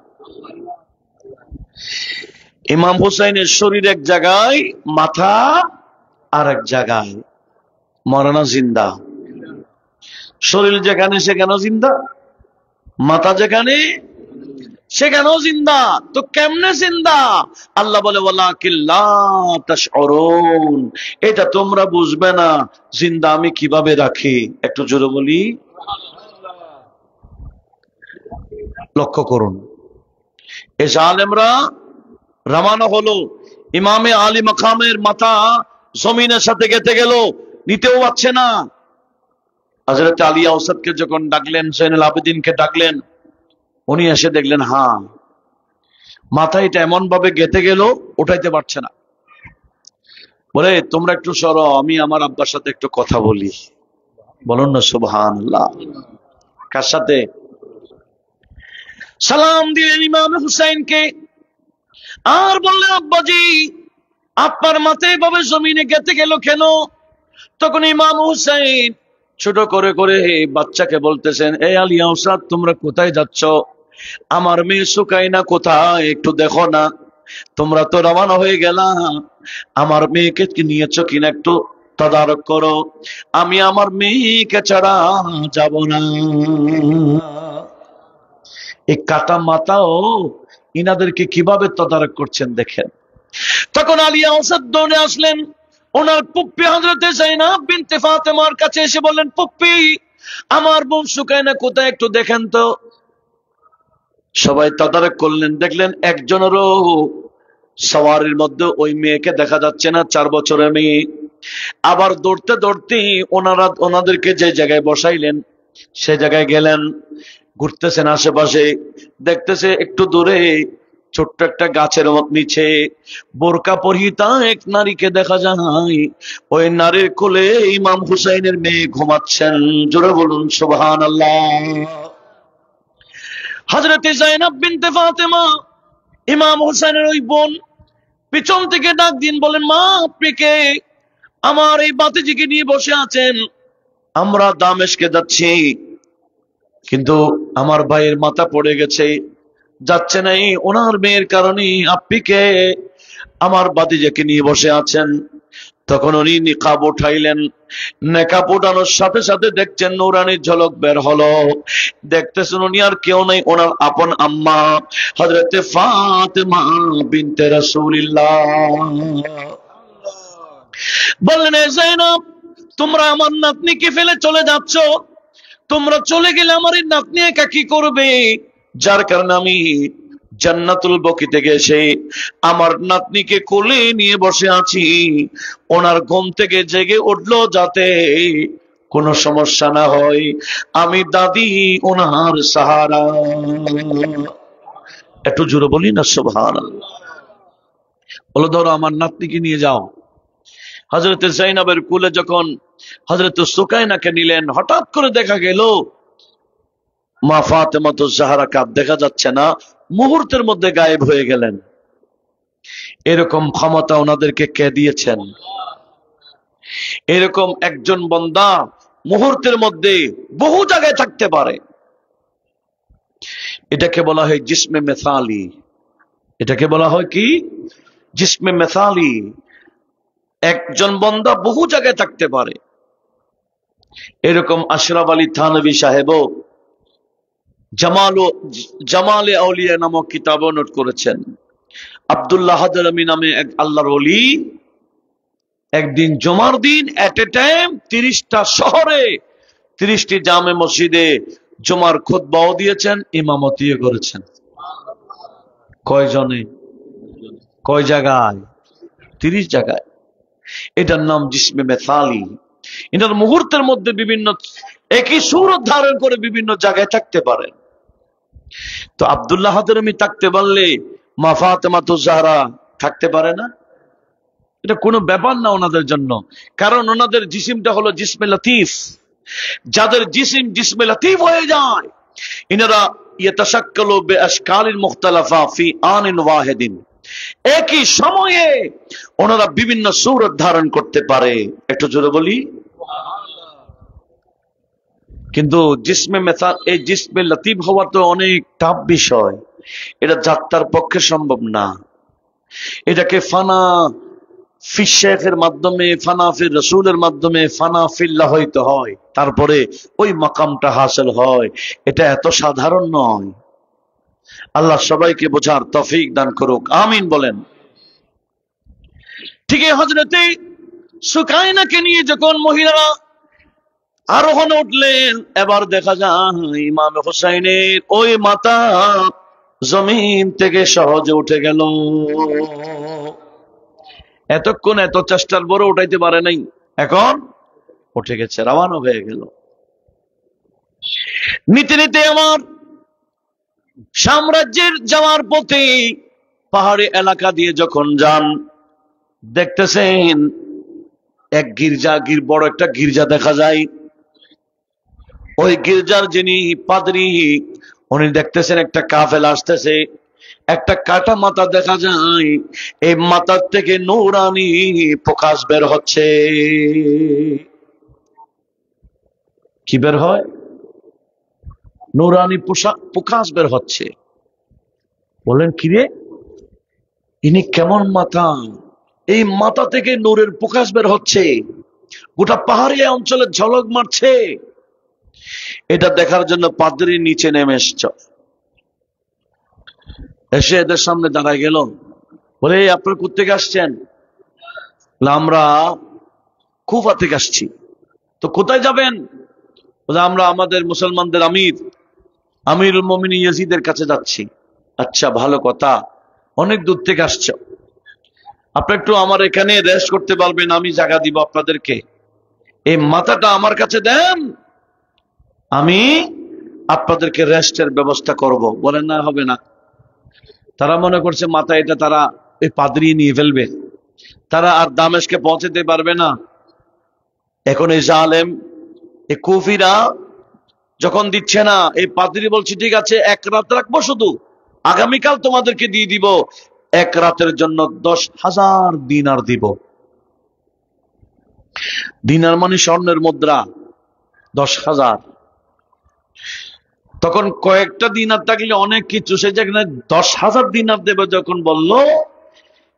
ইমাম হুসাইনের শরীর এক জায়গায়, মাথা আর এক জায়গায়, মরানা জিন্দা। শরীর যেখানে সেখানেও জিন্দা, মাথা যেখানে সেখানেও জিন্দা। তো কেমনে জিন্দা? আল্লাহ বলে ওয়ালাকিন লা তাশউরুন, এটা তোমরা বুঝবে না জিন্দা আমি কিভাবে রাখি। একটু জোরে বলি। লক্ষ্য করুন, এ জালেমরা রওনা হলো, ইমামে আলী মাকামের মাথা জমিনের সাথে গেঁথে গেল, নিতেও পারছে না। হযরত আলী আওসাদকে যখন ডাকলেন, জয়নুল আবেদিনকে ডাকলেন, উনি এসে দেখলেন হ্যাঁ, মাথা এটা এমন ভাবে গেঁথে গেল, উঠাইতে পারছে না। বলে তোমরা একটু সরো, আমি আমার আব্বার সাথে একটু কথা বলি। বলুন না সুবহানাল্লাহ। কার সাথে? সালাম দিলেন ইমাম হুসাইনকে, আর বললেন আব্বাজি, আপনার মাথায় এভাবে জমিনে গেঁথে গেল কেন? তখন ইমাম হুসাইন ছোট করে করে বাচ্চাকে বলতেছেন, এই আলী আওসাদ, তোমরা কোথায় যাচ্ছ? আমার মেয়ে সুকাইনা কোথায়, একটু দেখো না। তোমরা তো রওনা হয়ে গেলা, আমার মেয়েকে নিয়েছো কিনা একটু তদারক করো। আমি আমার মেয়েকে ছাড়া যাব না। এই কাটা মাথাও ইনাদেরকে কিভাবে তদারক করছেন দেখেন। তখন আলী আওসাদ দৌড়ে আসলেন, ওনার পুপ্পি হযরতে যায়নাব বিনতে ফাতেমার কাছে এসে বললেন, পুপ্পি, আমার বোন সুকাইনা কোথায়, একটু দেখেন তো। সবাই তদারক করলেন, দেখলেন একজনেরও সওয়ারির মধ্যে ওই মেয়েকে দেখা যাচ্ছে না, 4 বছরের মেয়ে। আবার দৌড়তে দৌড়তে ওনাদেরকে যে জায়গায় বসাইলেন সে জায়গায় গেলেন, ঘুরতেছেন আশেপাশে, দেখতেছে একটু দূরে ছোট্ট একটা গাছের নিচে বোরকা পরিহিতা এক নারীকে দেখা যায়। ওই নারীর কোলে ইমাম হুসাইনের মেয়ে ঘুমাচ্ছেন। জোরে বলুন সুবহানাল্লাহ। হযরতে যায়েনব বিনতে ফাতেমা ইমাম হুসাইনের ওই বোন পিছন থেকে ডাক দিন, বলেন মা আপনি কে? আমার এই বাতিজিকে নিয়ে বসে আছেন, আমরা দামেস্কে যাচ্ছি, কিন্তু আমার ভাইয়ের মাথা পড়ে গেছে, যাচ্ছে নাই, ওনার মেয়ের কারণে আপনি কে? আমার বাতিজাকে নিয়ে বসে আছেন। তখন উনি নিকাব উঠাইলেন, নিকাব উঠানোর সাথে সাথে দেখছেন নূরানির ঝলক বের হলো। দেখতেছেন উনি আর কেউ নাই, ওনার আপন আম্মা হযরতে ফাতেমা বিনতে রাসূলুল্লাহ। বললেন এ যায়েনব, তোমরা আমার নাতনিকে ফেলে চলে যাচ্ছ, তোমরা চলে গেলে আমার এই নাতনি একা কি করবে? যার কারণে আমি জান্নাতুল বকি থেকে এসে আমার নাতনিকে কোলে নিয়ে বসে আছি, ওনার ঘুম থেকে জেগে উঠলো যাতে কোনো সমস্যা না হয়, আমি দাদি ওনার সাহারা। একটু জোরে বলি না সুবহানাল্লাহ। বলো ধরো আমার নাতনিকে নিয়ে যাও। হযরতে যায়েনবের কোলে যখন হযরতে সুকাইনাকে নিলেন, হঠাৎ করে দেখা গেল মা ফাতেমাতুজ জাহরাকে দেখা যাচ্ছে না, মুহূর্তের মধ্যে গায়েব হয়ে গেলেন। এরকম ক্ষমতা ওনাদেরকে কে দিয়েছেন? এরকম একজন বান্দা মুহূর্তের মধ্যে বহু জায়গায় থাকতে পারে। এটাকে বলা হয় জিসমে মেসালি। এটাকে বলা হয় কি? জিসমে মেসালি। একজন বান্দা বহু জায়গায় থাকতে পারে। এরকম আশরাফ আলী থানভী সাহেবও জামালে আউলিয়া নামক কিতাবও নোট করেছেন। আব্দুল্লাহ হাদরামি নামে এক আল্লাহর ওলি একদিন জুমার দিন এট এ টাইম 30টা শহরে 30টি জামে মসজিদে জুমার খুতবাও দিয়েছেন, ইমামতিও করেছেন। কয়জনে? কয় জায়গায়? 30 জায়গায়। এটার নাম জিসমে মেসালি। এটার মুহূর্তের মধ্যে বিভিন্ন একই সুরত ধারণ করে বিভিন্ন জায়গায় থাকতে পারেন। তো আব্দুল্লাহ হাদরামি থাকতে পারলে মা ফাতেমাতুজ জাহরা থাকতে পারে না? এটা কোনো ব্যাপার না ওনাদের জন্য, কারণ ওনাদের জিসিমটা হলো জিসমে লতিফ। যাদের জিসিম জিসমে লতিফ হয়ে যায়, ইনারা ইয়াতাশাক্কালু বিআশকালিন মুখতালিফা ফি আনিন ওয়াহিদিন, একই সময়ে ওনারা বিভিন্ন সূরত ধারণ করতে পারে। একটু জোরে বলি। কিন্তু জিসমে মেসাল, এই জিসমে লতিফ হওয়া তো অনেক টাফ বিষয়, এটা যাত্রার পক্ষে সম্ভব না। এটাকে ফানা ফি শেখের মাধ্যমে, ফানা ফি রাসূলের মাধ্যমে, ফানা ফিল্লাহ হইতে হয়, তারপরে ওই মাকামটা হাসিল হয়। এটা এত সাধারণ নয়। আল্লাহ সবাইকে বোঝার তৌফিক দান করুক, আমিন বলেন। ঠিক এই হযরতে সুকাইনাকে নিয়ে যখন মহিলারা আরোহণে উঠলেন, এবার দেখা যায় ইমাম হুসাইনের ওই মাথা জমিন থেকে সহজে উঠে গেল। এতক্ষণ এত চেষ্টার পরে উঠাইতে পারে নাই, এখন উঠে গেছে, রওনা হয়ে গেল। নিতে নিতে আমার সাম্রাজ্যের যাওয়ার পথে পাহাড়ি এলাকা দিয়ে যখন যান, দেখতেছেন এক বড় একটা গির্জা দেখা যায়। ওই গির্জার যিনি পাদ্রী, উনি দেখতেছেন একটা কাফেলা আসতেছে, একটা কাটা মাথা দেখা যায়, এই মাথার থেকে নূরানি প্রকাশ বের হচ্ছে। কি বের হয়? নূরানি প্রকাশ বের হচ্ছে। বলেন কিরে, ইনি কেমন মাথা? এই মাথা থেকে নূরের প্রকাশ বের হচ্ছে, গোটা পাহাড়ি অঞ্চলে ঝলক মারছে। এটা দেখার জন্য পাদ্রী নিচে নেমে এসে এদের সামনে দাঁড়ায় গেল। বলে আপনারা কোত্থেকে আসছেন? আমরা কুফা থেকে আসছি। তো কোথায় যাবেন? বলে আমরা আমাদের মুসলমানদের আমির আমিরুল মুমিনিন ইয়াজিদের কাছে যাচ্ছি। আচ্ছা, ভালো কথা, অনেক দূর থেকে আসছো, আপনি একটু আমার এখানে রেস্ট করতে পারবেন? আমি জায়গা দিব আপনাদেরকে, এই মাথাটা আমার কাছে দেন, আমি আপনাদেরকে রেস্টের ব্যবস্থা করব। বলেন না, হবে না। তারা মনে করছে মাথা এটা তারা এই পাদ্রি নিয়ে ফেলবে, তারা আর দামেশকে পৌঁছাতে পারবে না। এখন এই জালেম, এই কুফিরা যখন দিচ্ছে না, এই পাদ্রি বলছে ঠিক আছে, এক রাত রাখবো, শুধু আগামীকাল তোমাদেরকে দিয়ে দিব, এক রাতের জন্য 10,000 দিনার দিব। দিনার মানে স্বর্ণের মুদ্রা, 10,000। তখন কয়েকটা দিনার থাকলে অনেক কিছু, সে যেখানে 10,000 দিনার দেবে যখন বললো,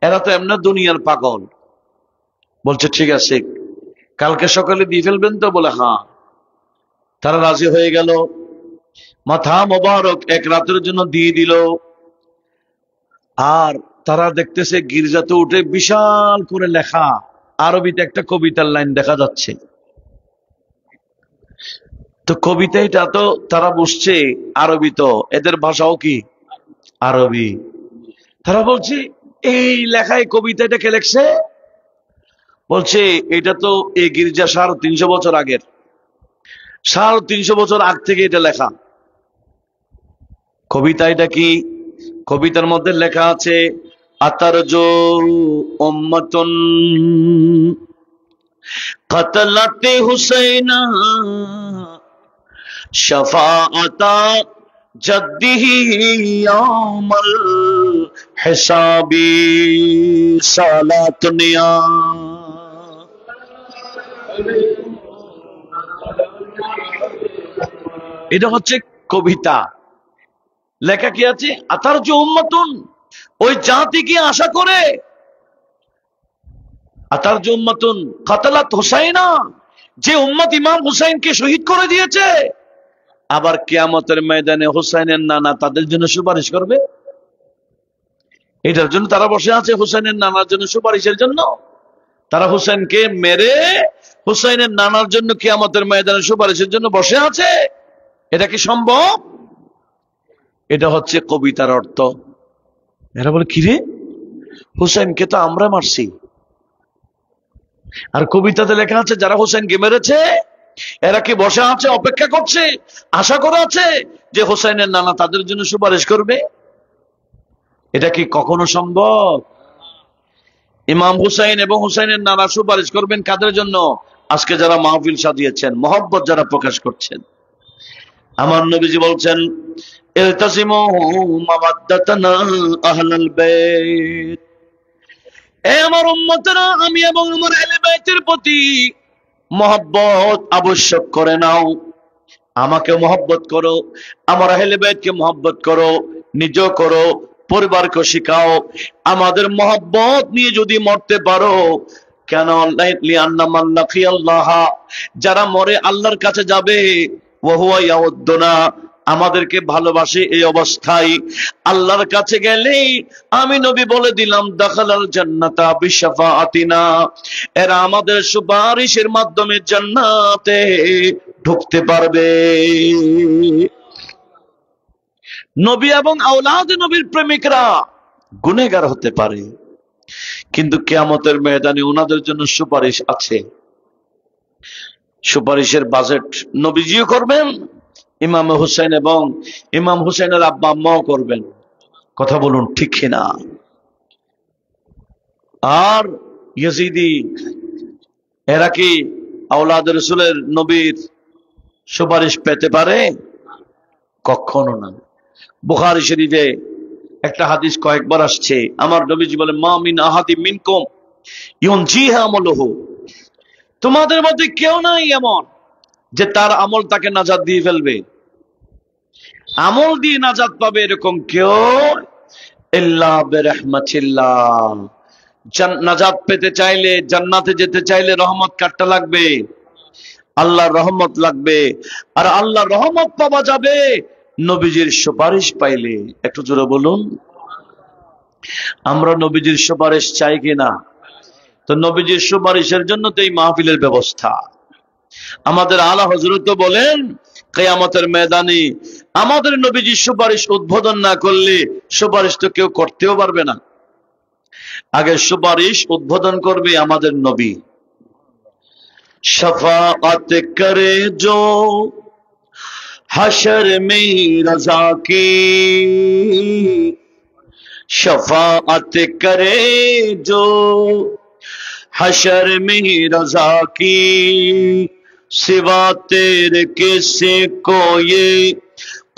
এরা তো এমনি দুনিয়ার পাগল, বলছে ঠিক আছে কালকে সকালে দিয়ে ফেলবেন তো? বলে হ্যাঁ। তারা রাজি হয়ে গেল, মাথা মোবারক এক রাতের জন্য দিয়ে দিল। আর তারা দেখতেছে গির্জাতে উঠে বিশাল করে লেখা আরবিতে একটা কবিতার লাইন দেখা যাচ্ছে। তো কবিতাটা তো তারা বুঝছে আরবি, তো এদের ভাষাও কি আরবি। তারা বলছে এই লেখায় কবিতাটা কে লেখছে? বলছে এটা তো এই গির্জা 350 বছর আগের, 350 বছর আগ থেকে এটা লেখা। কবিতা এটা কি? কবিতার মধ্যে লেখা আছে আতারজু উম্মাতুন কাতালাতে হুসাইনা শাফাআতা জাদ্দিহি ইয়াউমাল হিসাবি সালাতুনিয়া। এটা হচ্ছে কবিতা। লেখা কি আছে? আতারজু উম্মাতুন, ওই জাতি কি আশা করে, আতারজু উম্মাতুন কাতালাত হুসাইনা, যে উম্মত ইমাম হুসাইনকে শহীদ করে দিয়েছে, আবার কিয়ামতের ময়দানে হুসাইনের নানা তাদের জন্য সুপারিশ করবে। এটার জন্য তারা বসে আছে, হুসাইনের নানার জন্য সুপারিশের জন্য। তারা হুসাইনকে মেরে হুসাইনের নানার জন্য কিয়ামতের ময়দানে সুপারিশের জন্য বসে আছে। এটা কি সম্ভব? এটা হচ্ছে কবিতার অর্থ। এরা বলে কিরে, হুসাইনকে তো আমরা মারছি, আর কবিতাতে লেখা আছে যারা হুসাইনকে মেরেছে এরা কি বসে আছে, অপেক্ষা করছে, আশা করে আছে যে হুসাইনের নানা তাদের জন্য সুপারিশ করবে। এটা কি কখনো সম্ভব? ইমাম হুসাইন এবং হুসাইনের নানা সুপারিশ করবেন কাদের জন্য? আজকে যারা মাহফিল সাজিয়েছেন, মহব্বত যারা প্রকাশ করছেন। আমার নবীজি বলছেন ইলতাজিমু মাওয়াদ্দাতানা আহলাল বাইত, এ আমার উম্মতরা, আমি এবং আমার আহলে বাইতের প্রতি মহব্বত আবশ্যক করে নাও। আমাকে মহব্বত করো, আমার আহলে বাইতকে মহব্বত করো, নিজেও করো, পরিবারকে শিখাও। আমাদের মহব্বত নিয়ে যদি মরতে পারো, কেন লিআন্না মান লাকিয়াল্লাহ, যারা মরে আল্লাহর কাছে যাবে, ওয়া হুয়া ইয়াউদ্দুনা, আমাদেরকে ভালোবাসে এই অবস্থায়, আল্লাহর কাছে গেলে আমি নবী বলে দিলাম দাখালাল জান্নাতা বিশাফাআতিনা, এরা আমাদের সুপারিশের মাধ্যমে জান্নাতে ঢুকতে পারবে। নবী এবং আওলাদ নবীর প্রেমিকরা গুনেহগার হতে পারে, কিন্তু কিয়ামতের ময়দানে ওনাদের জন্য সুপারিশ আছে। সুপারিশের বাজেট নবীজিও করবেন, ইমাম হুসাইন এবং ইমাম হুসাইনের আব্বা আম্মাও করবেন। কথা বলুন ঠিক কিনা? আর ইয়াজিদি এরা কি আওলাদ রাসূলের নবীর সুপারিশ পেতে পারে? কখনো না। বুখারী শরীফে একটা হাদিস কয়েকবার আসছে, আমার নবীজি বলেন মা মিন আহাদিম মিনকুম ইউনজিহা আমলুহু, তোমাদের মধ্যে কেউ নাই এমন যে তার আমল তাকে নাজাত দিয়ে ফেলবে, আমল দিয়ে নাজাত পাবে এরকম কেউ, ইল্লা বিরহমাতিল্লাহ, নাজাত পেতে চাইলে, জান্নাতে যেতে চাইলে রহমত কাটতে লাগবে, আল্লাহর রহমত লাগবে। আর আল্লাহর রহমত পাওয়া যাবে নবীজির সুপারিশ পাইলে। একটু জোরে বলুন। আমরা নবীজির সুপারিশ চাই কিনা? তো নবীজির সুপারিশের জন্য তো এই মাহফিলের ব্যবস্থা। আমাদের আলা হযরত বলেন কিয়ামতের ময়দানে আমাদের নবীজি সুপারিশ উদ্বোধন না করলে সুপারিশ তো কেউ করতেও পারবে না। আগে সুপারিশ উদ্বোধন করবে আমাদের নবী। शफाअत करे जो हशर में रजा की, शफाअत करे जो हशर में रजा की, सिवा तेरे किसी को ये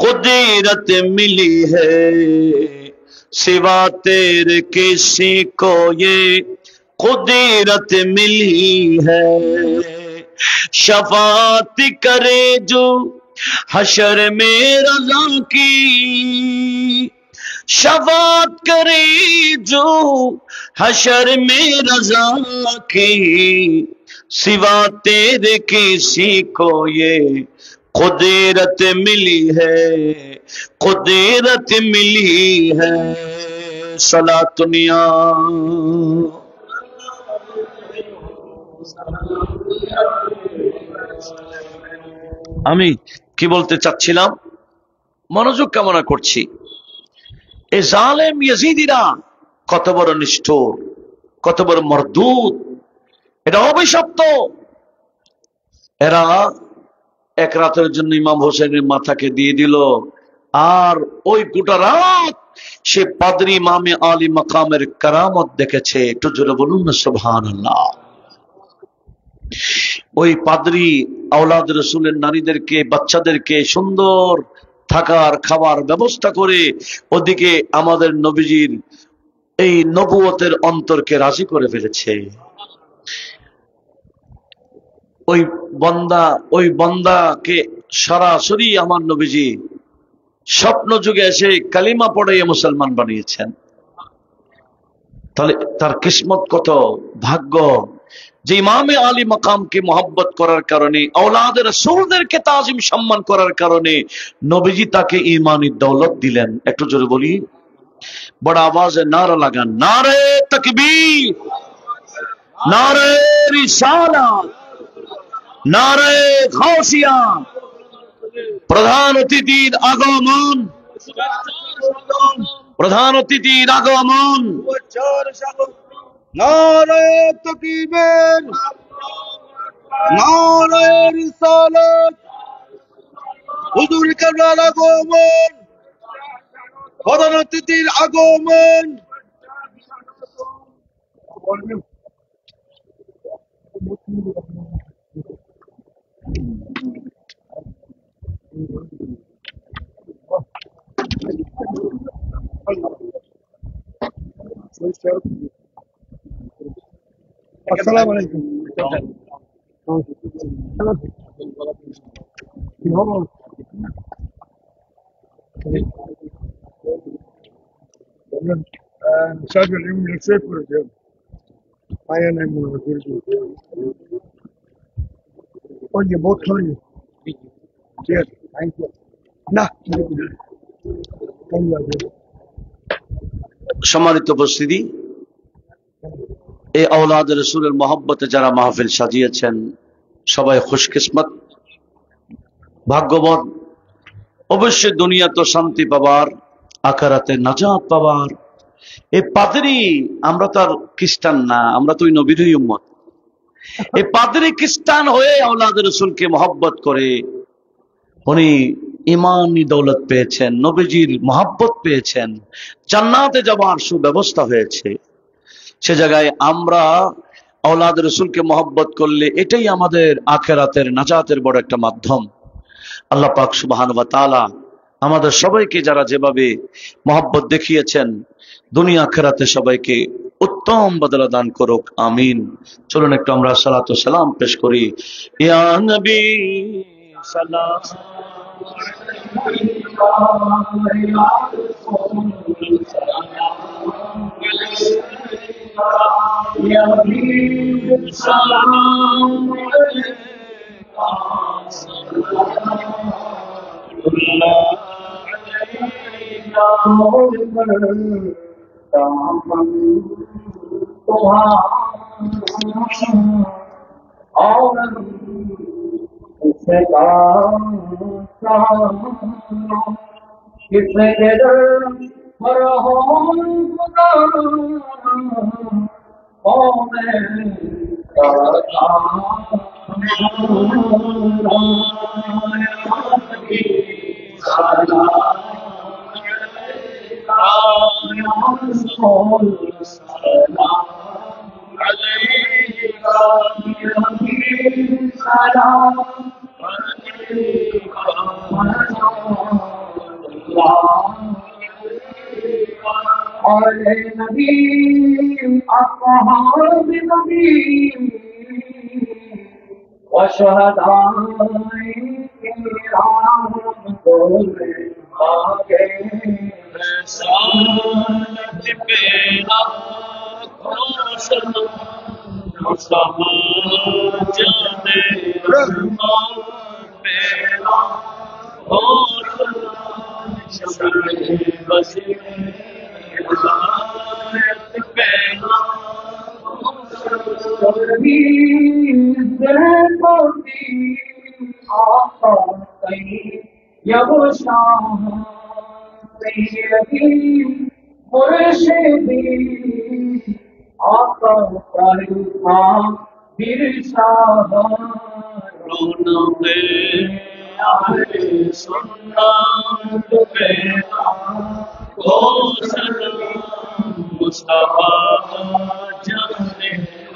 कुदरत मिली है, सिवा तेरे किसी को ये कुदरत मिली है। शफाअत करे जो हशर में रजा की, शफाअत करे जो हशर में रजा की, सिवा तेरे किसी को ये कुदरत मिली है, कुदरत मिली है। सलातुनिया আমি কি বলতে চাচ্ছিলাম, মনোযোগ কামনা করছি। এই জালেম ইয়াজিদিরা কত বড় নিষ্ঠুর, কত বড় মরদুদ, এটা অভিশপ্ত। এরা এক রাতের জন্য ইমাম হোসেনের মাথাকে দিয়ে দিল, আর ওই গোটা রাত সে পাদ্রী ইমামে আলী মাকামের কারামত দেখেছে। একটু জোরে বলুন না সুবহানাল্লাহ। ওই পাদ্রী আওলাদ রসুলের নারীদেরকে, বাচ্চাদেরকে সুন্দর থাকার খাবার ব্যবস্থা করে ওদিকে আমাদের নবীজির এই নবুয়তের অন্তরকে রাজি করে ফেলেছে। ওই বন্দাকে সরাসরি আমার নবীজি স্বপ্ন যুগে এসে কালিমা পড়াইয়ে মুসলমান বানিয়েছেন। তাহলে তার কিসমত কত, ভাগ্য যে ইমামে আলী মাকামকে মোহাব্বত করার কারণে, আওলাদ রাসূলদেরকে তাজিম সম্মান করার কারণে নবীজি তাকে ঈমানি দৌলত দিলেন। একটু জোরে বলি, বড় আওয়াজে নারা লাগান, নারে তাকবীর, নারে রিসালাত, নারে গাউসিয়া। প্রধান অতিথির আগমন, প্রধান অতিথির আগমন। নারে তাকবীর, নারে রিসালাত, হুজুর কেবলার আগমন, প্রধান অতিথির আগমন। আসসালামু আলাইকুম। Sadece yüksek vuracağım. Aynen bunu vuracağım. Oye, बहुत थोड़ी। Yes, thank you. না, সম্মানিত উপস্থিতি, এই আওলাদ রাসূলের মহব্বতে যারা মাহফিল সাজিয়েছেন সবাই খুশকিসমত, ভাগ্যবান। অবশ্যই দুনিয়া তো শান্তি পাবার, আখিরাতে নাজাত পাবার। এই পাদ্রী, আমরা তো আর খ্রিস্টান না, আমরা তো ওই নবীরই উম্মত। এই পাদ্রী খ্রিস্টান হয়ে আওলাদ রাসূলকে মহব্বত করে উনি ইমানি দৌলত পেয়েছেন, নবীজির মহব্বত পেয়েছেন, জান্নাতে যাবার সুব্যবস্থা হয়েছে। সে জায়গায় আমরা আওলাদ রাসূলকে মহব্বত করলে এটাই আমাদের আখিরাতের নাজাতের বড় একটা মাধ্যম। আল্লাহ পাক সুবহানাহু ওয়া তাআলা আমাদের সবাইকে যারা যেভাবে মহব্বত দেখিয়েছেন, দুনিয়া আখিরাতে সবাইকে উত্তম বদলা দান করুক, আমিন। চলুন একটু আমরা সালাতু সালাম পেশ করি। ইয়া নবী সালাম या हबीब सलाम کس کے در پر ہو خدا قوم نبی اصحاب نبی وشهداء کرام دول آگے رسالت پیرا خوشن مصطفیٰ جانے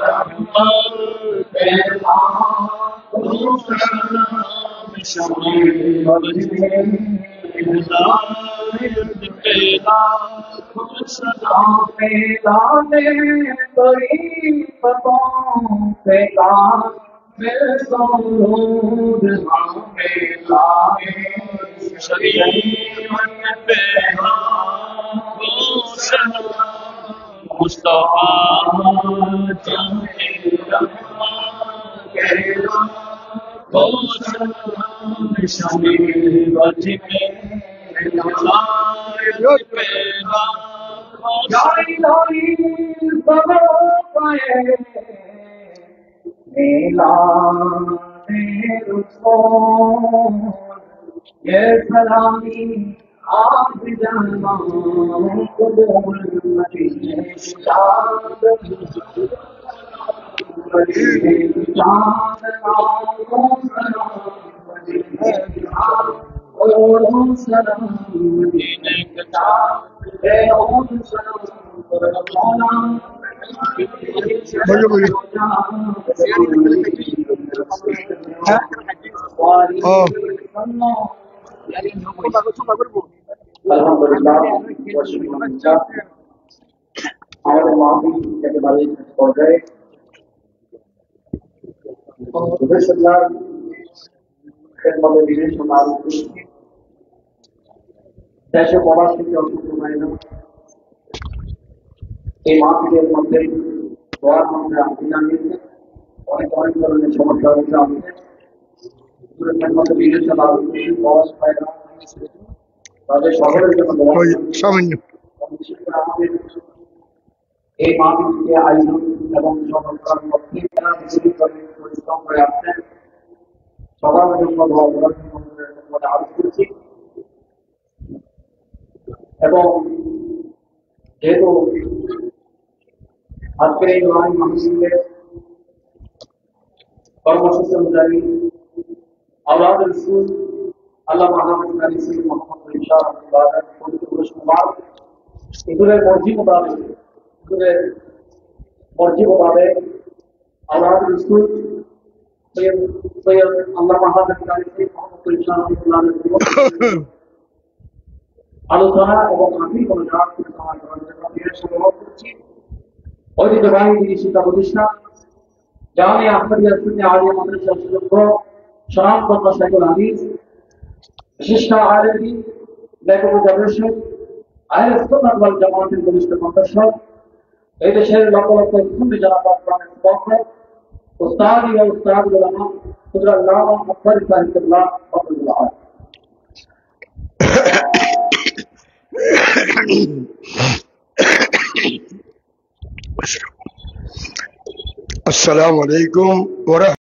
رحمان پیرا خوشن شبیر بسیر رسالت پیرا یہ سلامی آپ جانا قبول مدینے شاد দেশে প্রবাস থেকে অসুস্থ হয় না এই মাহফিলের মধ্যে দোয়ার মধ্যে আপনি জানিয়েছেন অনেক অনেক ধরনের সমস্যা হচ্ছে আমাদের মধ্যে বিদেশে প্রবাস হয় না তাদের সকলের জন্য আমাদের এই মাহফিলকে আয়োজন এবং সংস্কার মধ্যে পরিশ্রম করে আসছেন সবার জন্য আরোপ করছি এবং যেহেতু আজকের এই নয় মাহফিলের কর্মসূচি অনুযায়ী আওলাদ রাসূল আল্লামা আহমদ রাসূল মুহাম্মদ ইনশাআল্লাহ এগুলোর মর্জি মোতাবেক আওলাদ রাসূল সৈয়দ আল্লামা আহমদ রাসূল মুহাম্মদ ইনশাআল্লাহ আলোচনা এবং আমি কোনো ঐতিহ্যবাহী দিনী শিক্ষা প্রতিষ্ঠান জামিয়া আহমদিয়া সুন্নি আলিয়া মাদ্রাসার সুযোগ্য স্বনামধন্য শাইখুল হাদিস বিশিষ্ট আলেম দ্বীন লেখক গবেষক আহলে সুন্নাত ওয়াল জামাতের বলিষ্ঠ কণ্ঠস্বর এই দেশের লক্ষ লক্ষ সুন্নি জনতা প্রাণের স্পর্শক উস্তাদ ও উস্তাদ উলামা কুদরাল্লাহ আকবর সাহিবুল্লাহ আব্দুল্লাহ السلام علیکم ورحمۃ